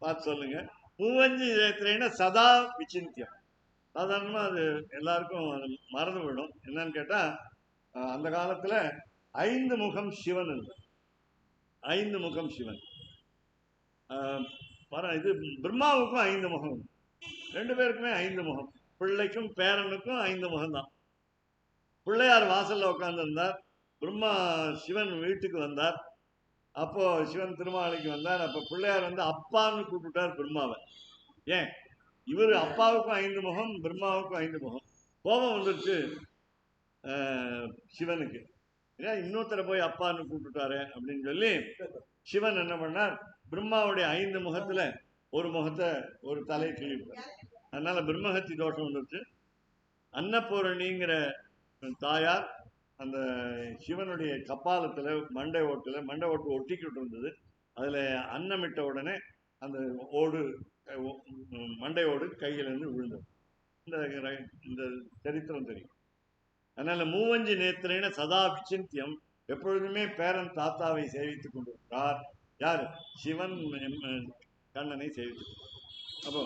பார்த்து சொல்லுங்க. மூவஞ்சு நேத்திரேன சதா விசிந்தியம். சாதாரணமா அது எல்லாருக்கும் அது மறந்து விடும். என்னன்னு கேட்டா, அந்த காலத்துல 5 முகம் சிவன் இருக்கு. 5 முகம் சிவன். இது பிரம்மாவுக்கும் 5 முகம். 2 பேருக்குமே 5 முகம். பிள்ளைக்கும் பேரனுக்கும் 5 முகம் தான். பிள்ளையார் வாசல்ல உட்கார்ந்துருந்தார். பிரம்மா சிவன் வீட்டுக்கு வந்தார். அப்போ சிவன் திருமாலைக்கு வந்தார். அப்போ பிள்ளையார் வந்து அப்பான்னு கூப்பிட்டார் பிரம்மாவை. ஏன்? இவர் அப்பாவுக்கும் 5 முகம், பிரம்மாவுக்கும் 5 முகம். கோபம் வந்துருச்சு சிவனுக்கு. ஏன் இன்னொருத்தரை போய் அப்பான்னு கூப்பிட்டுட்டாரு அப்படின்னு சொல்லி சிவன் என்ன பண்ணார், பிரம்மாவுடைய 5 முகத்துல ஒரு முகத்தை, ஒரு தலையை கிழிப்பார். அதனால பிரம்மஹத்தி தோஷம் வந்துருச்சு. அன்னபூரணிங்கிற தாயார் அந்த சிவனுடைய கப்பாலத்துல மண்டை ஓட்டு ஒட்டிக்கிட்டு இருந்தது. அதுல அன்னமிட்ட உடனே அந்த ஓடு, மண்டை ஓடு கையிலிருந்து விழுந்தது. இந்த சரித்திரம் தெரியும். அதனால மூவஞ்சு நேத்திரேன சதா விசிந்தியம். எப்பொழுதுமே பேரன் தாத்தாவை சேவித்துக் கொண்டிருக்கிறார். யாரு? சிவன் கண்ணனை சேவித்து. அப்போ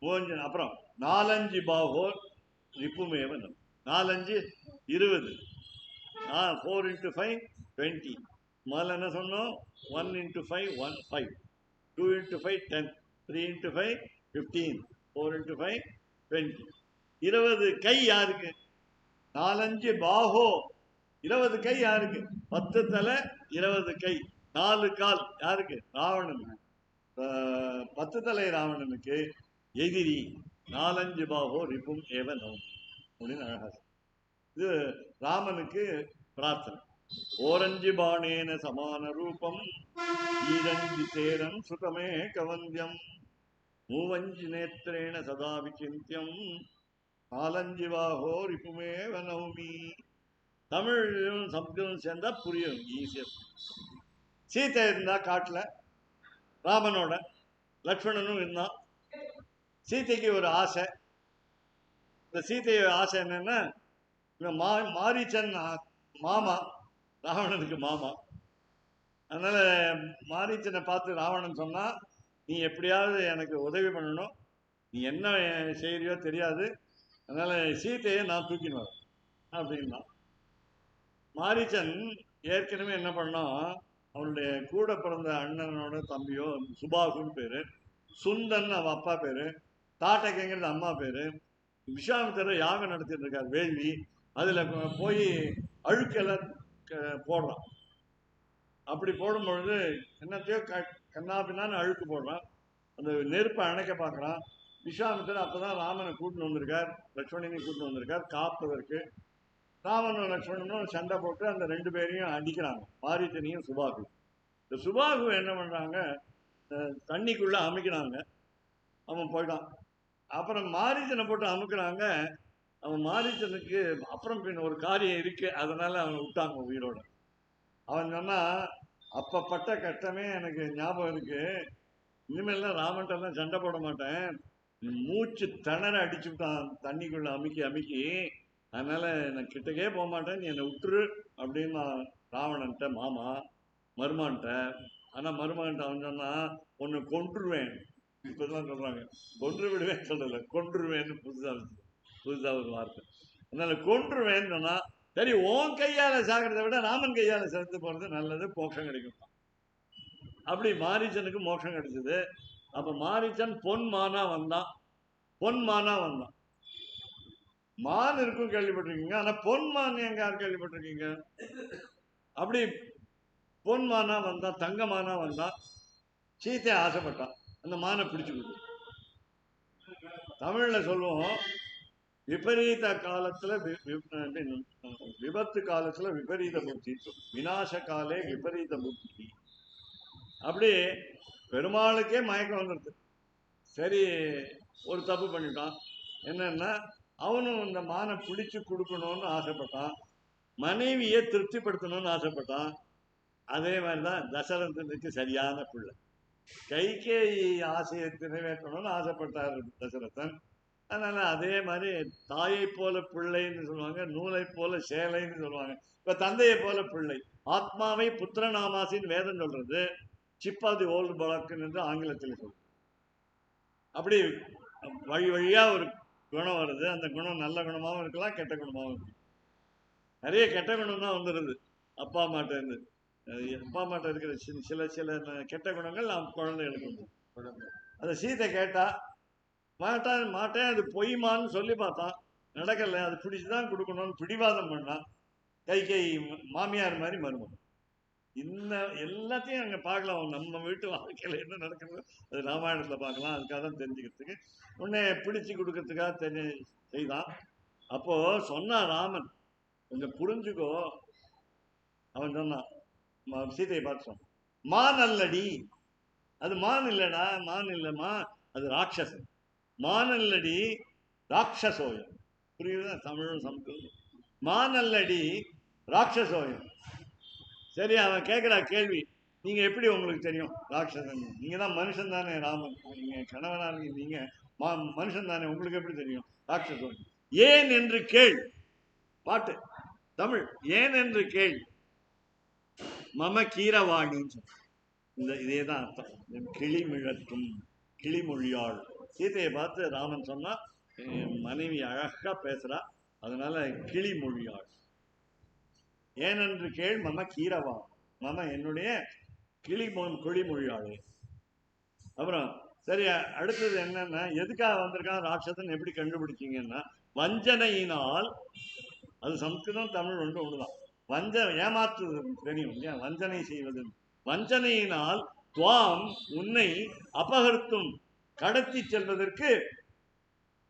மூவஞ்சு. அப்புறம் 4 பாகோர் ரிப்புமேவன். 4 20. 4 into 5 20. முதல்ல என்ன சொன்னோம்? 1 into 5 5. 2 into 5 10. 3 into 5 15. 4 into 5 20. 20 கை யாருக்கு? 4 பாகோ. 20 கை யாருக்கு? 10 தலை 20 கை. 4 கால் யாருக்கு? ராவணன். 10 தலை ராவணனுக்கு எதிரி. 4 பாகோ ரிப்பும் ஏவனும் அப்படின்னு அழகா. இது ராமனுக்கு பிரார்த்தனை. ஓரஞ்சு பாணேன சமான ரூபம், ஈரஞ்சு தேரன் சுதமே கவந்தியம், மூவஞ்சு நேத்திரேன சதா விசிந்தியம், 4 பாகோ ரிப்புமே வனௌமி. தமிழும் சப்தம் சேர்ந்தா புரியும் ஈஸியா. சீத்தை இருந்தா காட்டுல ராமனோட, லக்ஷ்மணனும் இருந்தான். சீதைக்கு ஒரு ஆசை. இந்த சீதையோட ஆசை என்னன்னா, இந்த மாரீச்சன் மாமா, ராவணனுக்கு மாமா. அதனால மாரீச்சனை பார்த்து ராவணன் சொன்னா, நீ எப்படியாவது எனக்கு உதவி பண்ணணும், நீ என்ன செய்யறியோ தெரியாது, அதனால சீதையை நான் தூக்கின்னு வரேன் அப்படின்னா. மாரீச்சன் ஏற்கனவே என்ன பண்ணான், அவனுடைய கூட பிறந்த அண்ணனோட தம்பியோ சுபாகுன்னு பேரு, சுந்தன் அவன் அப்பா பேரு, தாட்டகைங்கிறது அம்மா பேரு, விஸ்வாமித்திரர் யாகம் நடத்திட்டு இருக்கார் வேள்வி, அதுல போய் அழுக்கெல்லாம் போடுறான். அப்படி போடும் பொழுது என்னத்தையோ கண்ணா பின்னான்னு அழுக்கு போடுறான். அந்த நெருப்பை அணைக்க பார்க்குறான். விஸ்வாமித்திரர் அப்பதான் ராமனை கூட்டின்னு வந்திருக்கார், லட்சுமணனை கூட்டின்னு வந்திருக்கார் காப்பதற்கு. ராமனும் லட்சுமணனும் சண்டை போட்டு அந்த 2 பேரையும் அடிக்கிறாங்க, மாரீச்சனையும் சுபாகு. இந்த சுபாகு என்ன பண்றாங்க, தண்ணிக்குள்ள அமுக்கிறாங்க, அவன் போயிட்டான். அப்புறம் மாரீச்சனை போட்டு அமுக்குறாங்க. அவன் மாரீச்சனுக்கு அப்புறம் பின் ஒரு காரியம் இருக்கு, அதனால அவனை விட்டாங்க உயிரோட. அவன் சொன்னா, அப்ப பட்ட கஷ்டமே எனக்கு ஞாபகம் இருக்கு, இனிமேல்லாம் ராமன்ட்டெல்லாம் சண்டை போட மாட்டேன், மூச்சு திணற அடிச்சு விட்டான் தண்ணிக்குள்ள அமுக்கி அமுக்கி, அதனால நான் கிட்டக்கே போக மாட்டேன், நீ என்னை விட்டுரு அப்படின்னு நான் ராவணன்ட்ட மாமா மருமான்ட்ட. ஆனா மருமகன்ட்ட அவன் சொன்னா, உன்னை கொன்றுருவேன், இப்பதான் சொல்றாங்க, கொன்று விடுவேன் சொல்லல, கொன்றுருவேன்னு புதுசா ஒரு வார்த்தை. அதனால கொன்றுவேன்னு சொன்னா, சரி உன் கையால சாகிறத விட ராமன் கையால செலுத்து போறது நல்லது, மோட்சம் கிடைக்கும். அப்படி மாரீச்சனுக்கு மோட்சம் கிடைச்சது. அப்ப மாரீச்சன் பொன்மானா வந்தான். பொன்மானா வந்தான். மான் இருக்கும் கேள்விப்பட்டிருக்கீங்க, ஆனா பொன்மான் எங்க யார் கேள்விப்பட்டிருக்கீங்க? அப்படி பொன்மானா வந்தான், தங்கமானா வந்தான். சீத்தை ஆசைப்பட்டான், அந்த மானை பிடிச்சுக்கிட்டு. தமிழ்ல சொல்லுவோம், விபரீத காலத்துல விபத்து காலத்துல விபரீத புத்தி, விநாச காலே விபரீத புத்தி. அப்படி பெருமாளுக்கே மயக்கம் வந்துடுது. சரி, ஒரு தப்பு பண்ணிட்டான். என்னன்னா, அவனும் இந்த மானை பிடிச்சு கொடுக்கணும்னு ஆசைப்பட்டான், மனைவியை திருப்திப்படுத்தணும்னு ஆசைப்பட்டான். அதே மாதிரிதான் தசரதனுக்கு சரியான பிள்ளை. கைகேயி ஆசையை நிறைவேற்றணும்னு ஆசைப்பட்டார் தசரதன். அதனால அதே மாதிரி தாயை போல பிள்ளைன்னு சொல்லுவாங்க, நூலை போல சேலைன்னு சொல்லுவாங்க. இப்ப தந்தையை போல பிள்ளை, ஆத்மாவை புத்திரநாமாசின்னு வேதம் சொல்றது, சிப் ஆஃப் தி ஓல்டு பிளாக்னு என்று ஆங்கிலத்தில் சொல்றது. அப்படி வழி வழியா ஒரு குணம் வருது. அந்த குணம் நல்ல குணமாகவும் இருக்கலாம், கெட்ட குணமாகவும் இருக்கலாம். நிறைய கெட்ட குணம் தான் வந்துடுது அப்பா அம்மாட்ட இருந்து. அப்பா அம்மாட்ட இருக்கிற சில சில கெட்ட குணங்கள் நாம் குழந்தைகளுக்கு வந்து. அதை சீதை கேட்டா, மாட்டேன் அது பொய்மான்னு சொல்லி பார்த்தான், நடக்கல. அது பிடிச்சுதான் கொடுக்கணும்னு பிடிவாதம் பண்ணான். கை மாமியார் மாதிரி மருமகன். இந்த எல்லாத்தையும் அங்க பார்க்கலாம், நம்ம வீட்டு வாழ்க்கையில என்ன நடக்கிறது அது ராமாயணத்துல பார்க்கலாம். அதுக்காக தான் தெரிஞ்சுக்கிறதுக்கு உன்னை பிடிச்சு கொடுக்கறதுக்காக செய்தான். அப்போ சொன்னா ராமன், கொஞ்சம் புரிஞ்சுக்கோ. அவன் சொன்னான், சீதையை பார்த்து சொன்னான், மான் அல்லடி, அது மான் இல்லடா, மான் இல்லம்மா, அது ராட்சசன். மான் அல்லடி ராட்சசோயம். புரியுதா தமிழும் சமஸ்கிருதம்? மான் அல்லடி ராட்சசோயம். சரி, அவன் கேட்குறா கேள்வி, நீங்க எப்படி உங்களுக்கு தெரியும் ராட்சசன்? நீங்க தான் மனுஷன் தானே ராமன், நீங்க கணவனா இருக்கீங்க, நீங்க மனுஷன் தானே, உங்களுக்கு எப்படி தெரியும் ராட்சசன்? ஏன் என்று கேள். பாட்டு தமிழ், ஏன் என்று கேள். மம கீரவாணின்னு இந்த இதேதான் அர்த்தம். கிளிமிழற்றும் கிளிமொழியாள். சீதையை பார்த்து ராமன் சொன்னா, மனைவி அழகா பேசுறா, அதனால கிளிமொழியாள். ஏனென்று கேள் மம கீரவா, மம என்னுடைய கிளிமொழியாளே. அப்புறம் சரி, அடுத்தது என்னன்னா, எதுக்காக வந்திருக்கான் ராட்சசன் எப்படி கண்டுபிடிச்சீங்கன்னா, வஞ்சனையினால். அது சம்ஸ்கிருதம் தமிழ் ஒன்றுதான். ஏமாற்றுவது தெரியும் இல்லையா, வஞ்சனை செய்வது. வஞ்சனையினால் துவாம் உன்னை அபகர்த்தும் கடத்தி செல்வதற்கு,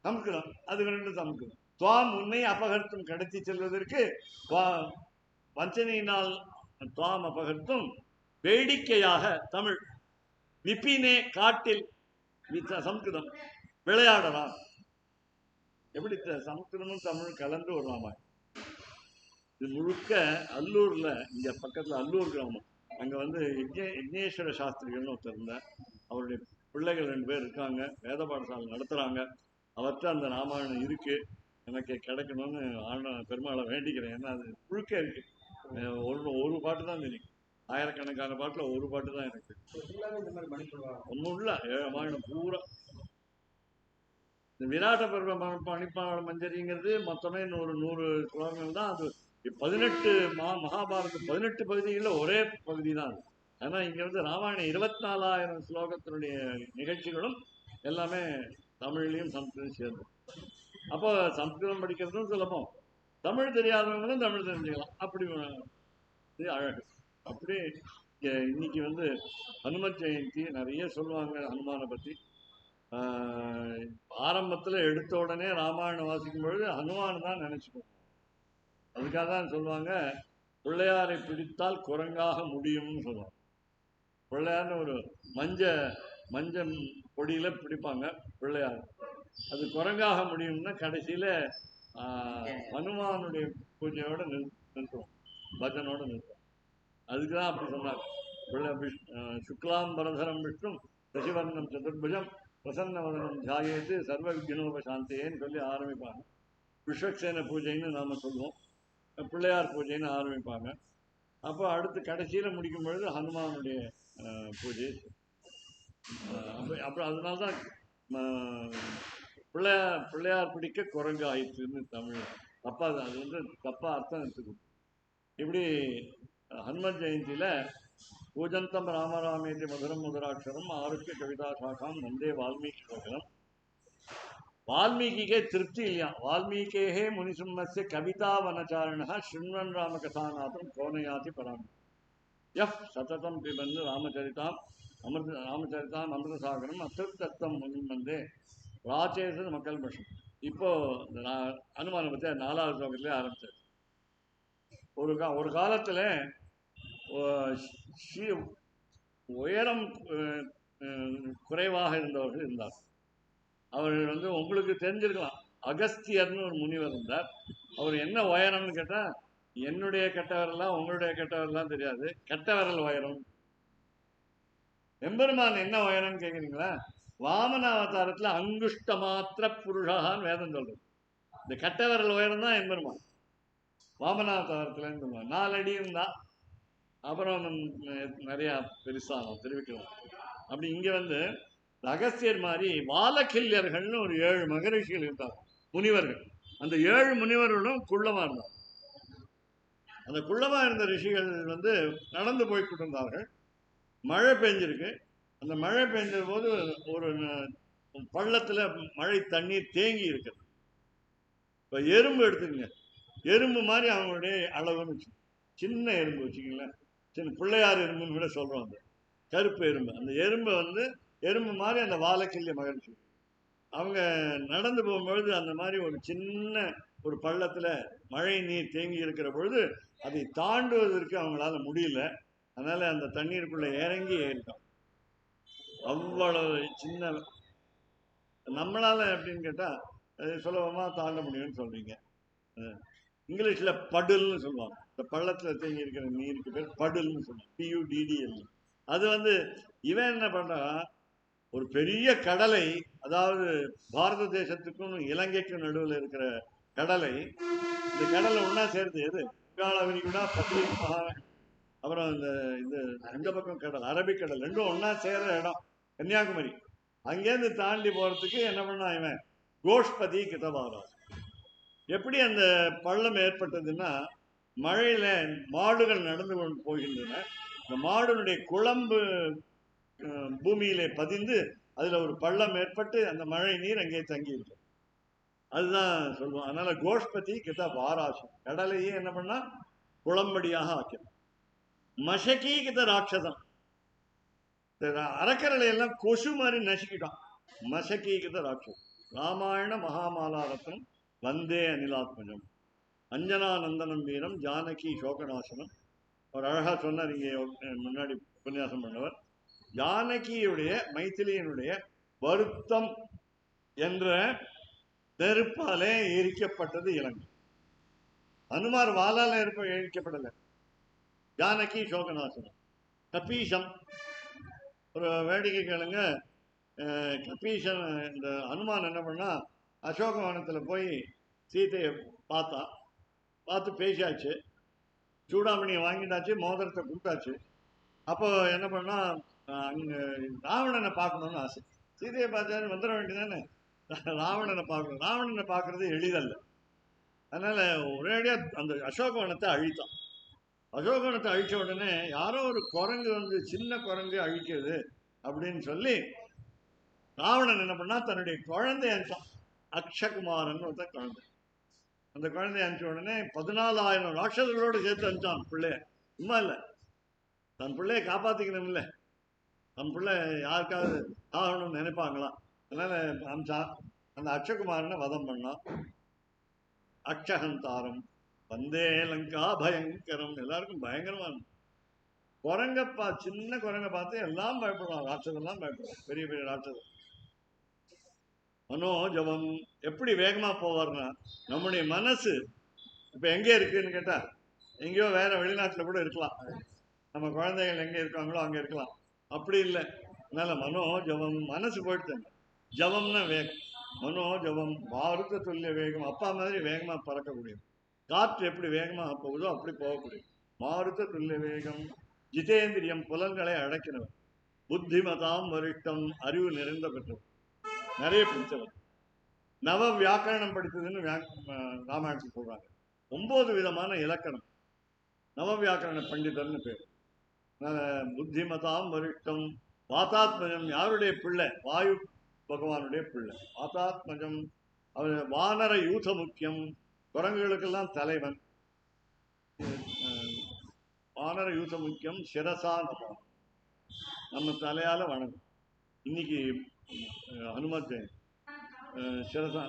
சம்ஸ்கிருதம் அது 2 சம்ஸ்கிருதம். துவாம் உன்னை அபகர்த்தும் கடத்தி செல்வதற்கு, வஞ்சனையினால் துவாம் அபகர்த்தும் வேடிக்கையாக தமிழ். விப்பினே காட்டில், சம்ஸ்கிருதம் விளையாடலாம். எப்படி சம்ஸ்கிருதமும் தமிழ் கலந்து ஒரு ராமாயணம். இது முழுக்க அல்லூர்ல, இங்க பக்கத்துல அல்லூர் கிராமம், அங்க வந்து யக்னேஸ்வர சாஸ்திரிகள்னு ஒருத்தர் இருந்தார். அவருடைய பிள்ளைகள் 2 பேர் இருக்காங்க, வேத பாடசாலை நடத்துறாங்க. அவர்கிட்ட அந்த ராமாயணம் இருக்கு, எனக்கு கிடைக்கணும்னு பெருமாளை வேண்டிக்கிறேன். ஏன்னா அது முழுக்க இருக்கு. ஒரு பாட்டு தான் தெரியும், ஆயிரக்கணக்கான பாட்டுல ஒரு பாட்டு தான் எனக்கு ஒன்றும் இல்லை. ராமாயணம் பூரா இந்த விராட்ட பருவ பணிப்பாள மஞ்சரிங்கிறது மொத்தமே 100 ஸ்லோகங்கள் தான். அது 18 மகாபாரத 18 பகுதிகளில் ஒரே பகுதி தான் அது. ஆனா இங்க வந்து ராமாயணம் 24,000 ஸ்லோகத்தினுடைய நிகழ்ச்சிகளும் எல்லாமே தமிழ்லையும் சம்ஸ்கிருதம் சேர்ந்து. அப்போ சம்ஸ்கிருதம் படிக்கிறதும் சுலபம், தமிழ் தெரியாதவங்களும் தமிழ் தெரிஞ்சுக்கலாம். அப்படி அழகு. அப்படி இன்னைக்கு வந்து ஹனுமத் ஜெயந்தி நிறைய சொல்லுவாங்க ஹனுமானை பத்தி. ஆரம்பத்துல எடுத்த உடனே ராமாயணம் வாசிக்கும் பொழுது ஹனுமான் தான் நினைச்சுக்கணும். அதுக்காக தான் சொல்லுவாங்க, பிள்ளையாரை பிடித்தால் குரங்காக முடியும்னு சொல்லுவாங்க. பிள்ளையார்னு ஒரு மஞ்ச பொடியில பிடிப்பாங்க பிள்ளையார், அது குரங்காக முடியும்னா கடைசியில ஹனுமானுடைய பூஜையோட நிறுத்துவோம், பஜனோட நிறுத்துவோம். அதுக்குதான் அப்படி சொன்னாங்க. சுக்லாம் பரதரம் விஷ்ணும் சசிவர்ணம் சதுர்புஜம் பிரசன்னவதனம் தியாயத்து சர்வ விக்னோபசாந்தேன்னு சொல்லி ஆரம்பிப்பாங்க. விஸ்வக்சேன பூஜைன்னு நாம சொல்லுவோம், பிள்ளையார் பூஜைன்னு ஆரம்பிப்பாங்க. அப்போ அடுத்து கடைசியில் முடிக்கும் பொழுது ஹனுமானுடைய பூஜை. அப்புறம் அதனால்தான் பிள்ளையார் பிடிக்க குரங்கு ஆயிடுச்சுன்னு தமிழ் தப்பா, அது வந்து தப்பா அர்த்தம் எடுத்துக்கணும். இப்படி ஹனுமத் ஜெயந்தியில பூஜந்தம் ராமராமேதி மதுரம் முதராட்சரம் ஆருக்கிய கவிதா சாகாம் வந்தே வால்மீகி கோகுலம். வால்மீகிக்கே திருப்தி இல்லையா, வால்மீகேஹே முனிசும்மஸ்ய கவிதா வனச்சாரிணா ஸ்ருண்வன் ராம கதாநாதம் கோனயாதி பராமி யஃப் சததம் பிபந்து ராமச்சரிதாம் அமிர்தசாகரம் அத்திருப்தம் முனிம் வந்தே ராச்சேச மக்கள் பஷம். இப்போ அனுமானை பற்றி 4வது ஸ்லோகத்திலே ஆரம்பிச்சாச்சு. ஒரு காலத்துல உயரம் குறைவாக இருந்தவர்கள் இருந்தார். அவர்கள் வந்து உங்களுக்கு தெரிஞ்சிருக்கலாம், அகஸ்தியர்னு ஒரு முனிவர் இருந்தார். அவர் என்ன உயரம்னு கேட்டா, என்னுடைய கெட்டவரெல்லாம் உங்களுடைய கெட்டவரெல்லாம் தெரியாது, கெட்டவரல் உயரம். எம்பெருமான் என்ன உயரம்னு கேட்குறீங்களா, வாமன அவதாரத்துல அங்குஷ்ட மாத்திர புருஷான்னு வேதம் சொல்றது. இந்த கெட்டவரல் உயரம் தான் எம்பெருமான். வாமனாவதாரத்துல 4 அடி இருந்தா, அப்புறம் நிறைய பெருசாகும் தெரிவிக்கலாம். அப்படி இங்க வந்து அகஸ்தியர் மாதிரி வாலக்கில்யர்கள்னு ஒரு 7 மகரிஷிகள் இருந்தார், முனிவர்கள். அந்த 7 முனிவர்களும் குள்ளமா இருந்தார். அந்த குள்ளமா இருந்த ரிஷிகள் வந்து நடந்து போய்கிட்டு இருந்தார்கள். மழை பெஞ்சிருக்கு. அந்த மழை பெஞ்ச போது ஒரு பள்ளத்துல மழை தண்ணீர் தேங்கி இருக்கிறது. இப்ப எறும்பு எடுத்துக்கங்க, எறும்பு மாதிரி அவங்களுடைய அளவுன்னு வச்சு, சின்ன எறும்பு வச்சுக்கீங்களேன், சின்ன பிள்ளையார் எறும்புன்னு கூட சொல்றோம். அந்த கருப்பு எறும்பு, அந்த எறும்பை வந்து எறும்பு மாதிரி அந்த வாலக்கில்ய மகிழ்ச்சி. அவங்க நடந்து போகும்பொழுது அந்த மாதிரி ஒரு சின்ன ஒரு பள்ளத்துல மழை நீர் தேங்கி இருக்கிற பொழுது அதை தாண்டுவதற்கு அவங்களால முடியல. அதனால அந்த தண்ணீருக்குள்ள இறங்கி ஏறிட்டோம். அவ்வளவு சின்ன, நம்மளால எப்படின்னு கேட்டா சுலபமா தாண்ட முடியும்னு சொல்றீங்க. இங்கிலீஷ்ல படுல்னு சொல்லுவாங்க, இந்த பள்ளத்துல தேங்கி இருக்கிற நீருக்கு பேர் படுல்னு சொல்லுவாங்க, PUDDL. அது வந்து இவன் என்ன பண்றான், ஒரு பெரிய கடலை, அதாவது பாரத தேசத்துக்கும் இலங்கைக்கும் நடுவில் இருக்கிற கடலை, இந்த கடலை ஒன்னா சேர்ந்து எது வங்காள விரிகுடா பசிபிக் மகா, அப்புறம் இந்த பக்கம் கடல் அரபிக்கடல் ரெண்டும் ஒன்னா சேர்ற இடம் கன்னியாகுமரி. அங்கேருந்து தாண்டி போறதுக்கு என்ன பண்ணா இவன், கோஷ்பதி கிதபாராஜ். எப்படி அந்த பள்ளம் ஏற்பட்டதுன்னா, மழையில மாடுகள் நடந்து கொண்டு போகின்றன. இந்த மாடுனுடைய குழம்பு பூமியிலே பதிந்து அதுல ஒரு பள்ளம் ஏற்பட்டு அந்த மழை நீர் அங்கே தங்கி இருக்கு. அதுதான் சொல்லுவோம். அதனால கோஷ்பதி கித வாராசம், கடலையே என்ன பண்ணா குளம்படியாக ஆக்கிறான். மஷகி கித ராட்சதம், அறக்கரலை எல்லாம் கொசு மாதிரி நசுக்கிட்டான். மஷகி கித ராட்சதம். ராமாயண மகாமாலாரத்னம் வந்தே அனிலாத்மஜம் அஞ்சனா நந்தனம் வீரம் ஜானகி சோகநாசனம். அவர் அழகா சொன்னார் இங்கே முன்னாடி உபன்யாசம் பண்ணவர். ஜானகியுடைய மைத்திலியினுடைய வருத்தம் என்ற நெருப்பாலே எரிக்கப்பட்டது இலங்கை. அனுமார் வாளால எரிக்கப்படலை. ஜானகி சோகநாசனம். கபீஷம், ஒரு வேடிக்கை கேளுங்க, கபீஷன் இந்த அனுமான் என்ன பண்ணா, அசோகவனத்தில் போய் சீதையை பார்த்து பேசியாச்சு, சூடாமணியை வாங்கிட்டாச்சு, மோதிரத்தை கொடுத்தாச்சு. அப்போ என்ன பண்ணா, அங்கே ராவணனை பார்க்கணும்னு ஆசை. சீதையை பார்த்தாரு வந்துட வேண்டியதானே, ராவணனை பார்க்கணும். ராவணனை பார்க்கறது எளிதல்ல. அதனால ஒரேடியாக அந்த அசோகவனத்தை அழித்தான். அசோகவனத்தை அழிச்ச உடனே யாரோ ஒரு குரங்கு வந்து, சின்ன குரங்கு அழிக்கிறது அப்படின்னு சொல்லி ராவணன் என்ன பண்ணா, தன்னுடைய குழந்தை அனுப்பிச்சான். அக்ஷகுமாரன் ஒருத்த குழந்தை. அந்த குழந்தைய அனுப்பிச்ச உடனே 14,000 ராட்சதர்களோடு சேர்த்து அனுப்பிச்சான் பிள்ளைய. சும்மா இல்லை, தன் பிள்ளைய காப்பாத்திக்கணும் இல்லை, தன் பிள்ளை யாருக்காவது ஆகணும்னு நினைப்பாங்களா, அதனால அனுப்பிச்சா. அந்த அக்ஷகுமாரனை வதம் பண்ணான். அக்ஷகந்தாரம் வந்தே லங்கா பயங்கரம், எல்லாருக்கும் பயங்கரமா இருக்கும். குரங்கப்பா, சின்ன குரங்க பார்த்து எல்லாம் பயப்படுவான், ராட்சதெல்லாம் பயப்படுவான், பெரிய பெரிய ராட்சதம். மனோஜவம் எப்படி வேகமா போவார்னா, நம்முடைய மனசு இப்ப எங்க இருக்குன்னு கேட்டா, எங்கேயோ வேற வெளிநாட்டுல கூட இருக்கலாம், நம்ம குழந்தைகள் எங்க இருக்காங்களோ அங்க இருக்கலாம். அப்படி இல்லை. அதனால மனோஜவம், மனசு போயிடுத்தாங்க. ஜவம்னா வேகம். மனோஜவம் மாருத்த துல்லிய வேகம், அப்பா மாதிரி வேகமா பறக்கக்கூடியது. காற்று எப்படி வேகமாக போகுதோ அப்படி போகக்கூடியது. மாருத்த துல்லிய வேகம். ஜிதேந்திரியம் புலன்களை அடக்கினவர். புத்திமதாம் வரிஷ்டம் அறிவு நிறைந்த பெற்றவர், நிறைய பிடிச்சவர். நவ வியாக்கரணம் படித்ததுன்னு ராமாயணத்துக்கு சொல்றாங்க. 9 விதமான இலக்கணம். நவ வியாக்கரண பண்டிதர்னு பேர். புத்திமதாம் வரிஷ்டம். வாதாத்மஜம் யாருடைய பிள்ளை? வாயு பகவானுடைய பிள்ளை வாதாத்மஜம். அவர் வானர யூத முக்கியம், குரங்குகளுக்கெல்லாம் தலைவன். வானர யூத முக்கியம். சிரசா நபம், நம்ம தலையால வணங்கும். இன்னைக்கு ஹனுமத் ஜெயந்தி. சிரசா.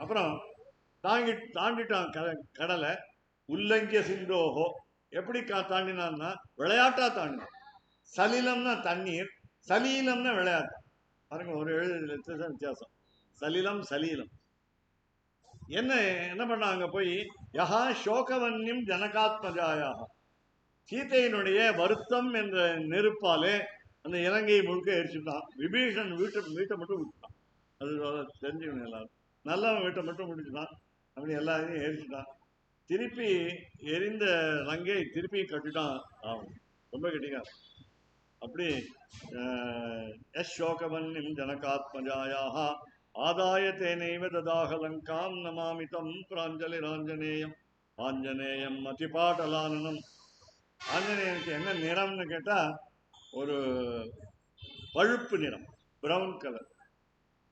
அப்புறம் தாண்டிட்டான் கடலை. உல்லங்கிய சிந்தோகோ, எப்படி தாண்டினான்னா விளையாட்டா தாண்டினான். சலிலம்னா தண்ணீர், சலீலம்னா விளையாட்டு. பாருங்க, ஒரு 7 வித்தியாசம். சலிலம் சலீலம். என்ன பண்ண, அங்க போய் யஹா சோகவன்யம் ஜனகாத்மஜாயாக, சீதையினுடைய வருத்தம் என்ற நெருப்பாலே அந்த இலங்கையை முழுக்க எரிச்சுட்டான். விபீஷன் வீட்டை மட்டும் விட்டுட்டான். அது தெரிஞ்சுக்கணும் எல்லாரும். நல்லவன் வீட்டை மட்டும் முடிச்சுட்டான், அப்படி எல்லாரையும் எரிச்சுட்டான். திருப்பி எரிந்த லங்கை திருப்பி கட்டிட்டான் அவன். ரொம்ப கட்டிக்கான். அப்படி யசோகவன்யம் ஜனகாத்மஜாயாக ஆதாய தேனைவ ததாக லங்காம் நமாமிதம் பிராஞ்சலி ராஞ்சனேயம் ஆஞ்சநேயம் அதிபாடலானனம். ஆஞ்சநேயனுக்கு என்ன நிறம்னு கேட்டா, ஒரு பழுப்பு நிறம், பிரவுன் கலர்.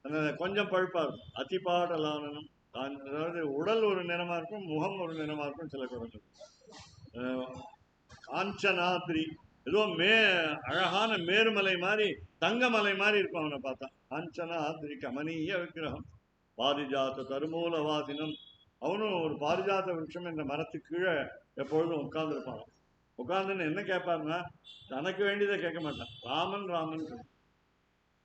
அந்த கொஞ்சம் பழுப்பா இருக்கும். அதிபாடலானனம், அதாவது உடல் ஒரு நிறமா இருக்கும், முகம் ஒரு நிறமா இருக்கும். சில குரங்கள் காஞ்சனாத்ரி, ஏதோ அழகான மேருமலை மாதிரி, தங்கமலை மாதிரி இருக்கும் அவனை பார்த்தா. காஞ்சனாத்ரி கமனீய விக்கிரகம். பாரிஜாத்த தருமூல வாசினம், அவனும் ஒரு பாரிஜாத்த விருட்சம் என்ற மரத்துக்கு கீழே எப்பொழுதும் உட்கார்ந்துருப்பான். உட்கார்ந்துன்னு என்ன கேட்பாருன்னா, தனக்கு வேண்டியதை கேட்க மாட்டான். ராமன் ராமன்.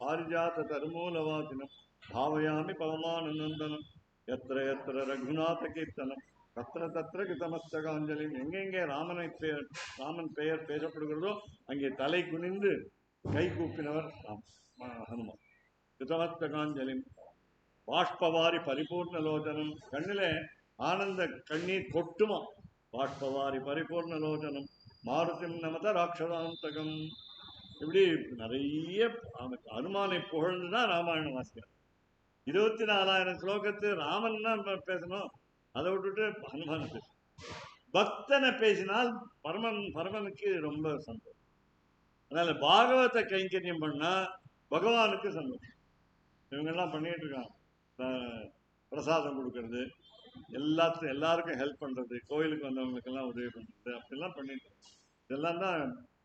பாரிஜாத்த தருமூல வாசினம் பாவயாமி பவமானந்தனம் எத்திர எத்திர ரகுநாத கீர்த்தனம் தத்திர தத்திர கிருதமஸ்தகாஞ்சலி. எங்கெங்கே ராமன் பெயர் பேசப்படுகிறதோ அங்கே தலை குனிந்து கை கூப்பினவர் ஹனுமான். கிருதமஸ்தகாஞ்சலி. பாஷ்பவாரி பரிபூர்ணலோச்சனம், கண்ணில ஆனந்த கண்ணீர் கொட்டுமா. பாஷ்பவாரி பரிபூர்ணலோச்சனம் மாருதிம் நமத ராட்சதாந்தகம். இப்படி நிறைய ஹனுமானை புகழ்ந்துதான் ராமாயணம் வாசிக்கிறார். 24,000 ஸ்லோகத்து ராமன் தான் பேசணும், அதை விட்டுட்டு ஹனுமான பேசணும். பக்தனை பேசினால் பரமனுக்கு ரொம்ப சந்தோஷம். அதனால பாகவத கைங்கரியம் பண்ணா பகவானுக்கு சந்தோஷம். இவங்கெல்லாம் பண்ணிட்டு இருக்காங்க. பிரசாதம் கொடுக்கறது, எல்லாருக்கும் ஹெல்ப் பண்றது, கோயிலுக்கு வந்தவங்களுக்கெல்லாம் உதவி பண்றது, அப்படிலாம் பண்ணிட்டு இதெல்லாம் தான்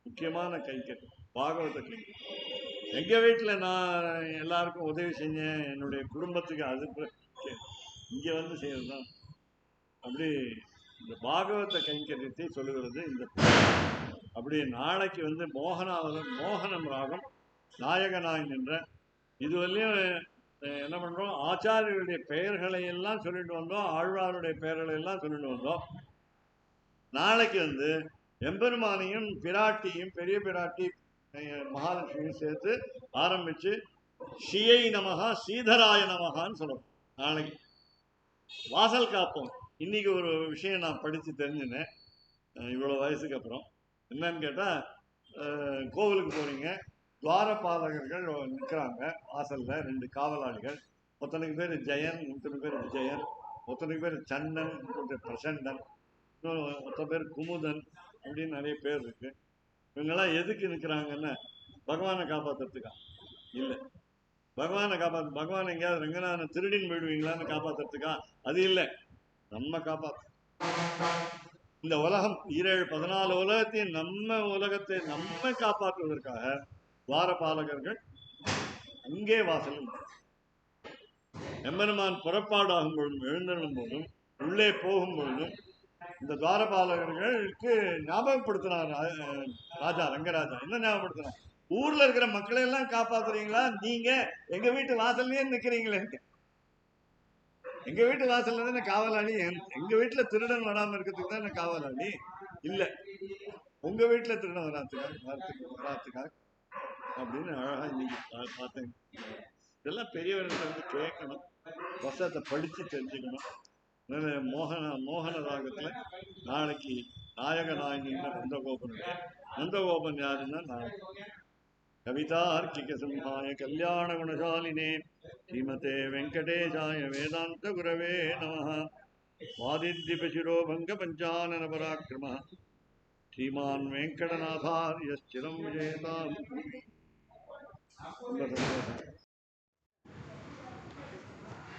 முக்கியமான கைங்கரியம், பாகவத கைங்கரியம். எங்க வீட்டுல நான் எல்லாருக்கும் உதவி செஞ்சேன், என்னுடைய குடும்பத்துக்கு. அது இங்க வந்து செய்யறதுதான். அப்படி இந்த பாகவத கைங்கரியத்தை சொல்லுகிறது இந்த. அப்படி நாளைக்கு வந்து மோகனம் ராகம் நாயகனாய் நின்ற. இதுவரையும் என்ன பண்றோம், ஆச்சாரியருடைய பெயர்களை எல்லாம் சொல்லிட்டு வந்தோம், ஆழ்வாருடைய பெயர்களை எல்லாம் சொல்லிட்டு வந்தோம். நாளைக்கு வந்து எம்பெருமானையும் பிராட்டியும், பெரிய பிராட்டி மகாலட்சுமியும் சேர்த்து ஆரம்பிச்சு ஸ்ரீயை நமஹா ஸ்ரீதராய நமஹான்னு சொல்லணும். நாளைக்கு வாசல் காப்போம். இன்னைக்கு ஒரு விஷயம் நான் படித்து தெரிஞ்சுனேன் இவ்வளோ வயசுக்கு அப்புறம். என்னன்னு கேட்டால், கோவிலுக்கு போறீங்க, துவாரபாலகர்கள் நிற்கிறாங்க வாசல்ல, 2 காவலாளிகள். ஒருத்தனுக்கு பேர் ஜெயன், ஒருத்தனுக்கு பேர் விஜயன், ஒருத்தனுக்கு பேர் சண்டன், ஒருத்தர் பிரசண்டன், ஒருத்தர் பேர் குமுதன், அப்படின்னு நிறைய பேர் இருக்கு. இவங்கெல்லாம் எதுக்கு நிற்கிறாங்கன்னா பகவானை காப்பாற்றுறதுக்கா? இல்லை. பகவானை காப்பாற்று, பகவான் எங்கேயாவது ரங்கநாதனை திருடின்னு போயிடுவீங்களான்னு காப்பாற்றுறதுக்கா? அது இல்லை. நம்ம காப்பாற்று. இந்த உலகம் 14 உலகத்தையும் நம்ம உலகத்தை நம்ம காப்பாற்றுவதற்காக துவாரபாலகர்கள் அங்கே வாசல். எம்பெருமான் புறப்பாடு ஆகும் பொழுதும் எழுந்தள்ளும் போதும் உள்ளே போகும் பொழுதும் இந்த துவாரபாலகர்களுக்கு ஞாபகப்படுத்தினார் ராஜா ரங்கராஜா. என்ன ஞாபகப்படுத்தினார்? ஊர்ல இருக்கிற மக்களை எல்லாம் காப்பாத்துறீங்களா, நீங்க எங்க வீட்டு வாசல்லையே நிக்கிறீங்களே. எங்க வீட்டு வாசல்ல தானே காவலாளி. எங்க வீட்டுல திருடன் வராம இருக்கிறதுக்கு தானே காவலாளி. இல்ல, உங்க வீட்டுல திருடன் வராதுக்காக அப்படின்னு அழகா இன்னைக்கு பார்த்தேன். இதெல்லாம் பெரியவர்கள் வந்து கேட்கணும், வசத்தை படிச்சு தெரிஞ்சுக்கணும். மோகன ராகத்துல நாளைக்கு நாயக நாயகின்ற நந்தகோபன் யாருன்னா நாளைக்கு. கவிதார்க்கிக சிம்ஹாய கல்யாண குணசாலினே ஸ்ரீமதே வெங்கடேசாய வேதாந்த குரவே நமः. வாதித்யபசிரோ பங்க பஞ்சானன பராக்கிரம ஸ்ரீமான் வெங்கடநாதார்ய ஸ்திரம் விஜயதாம்.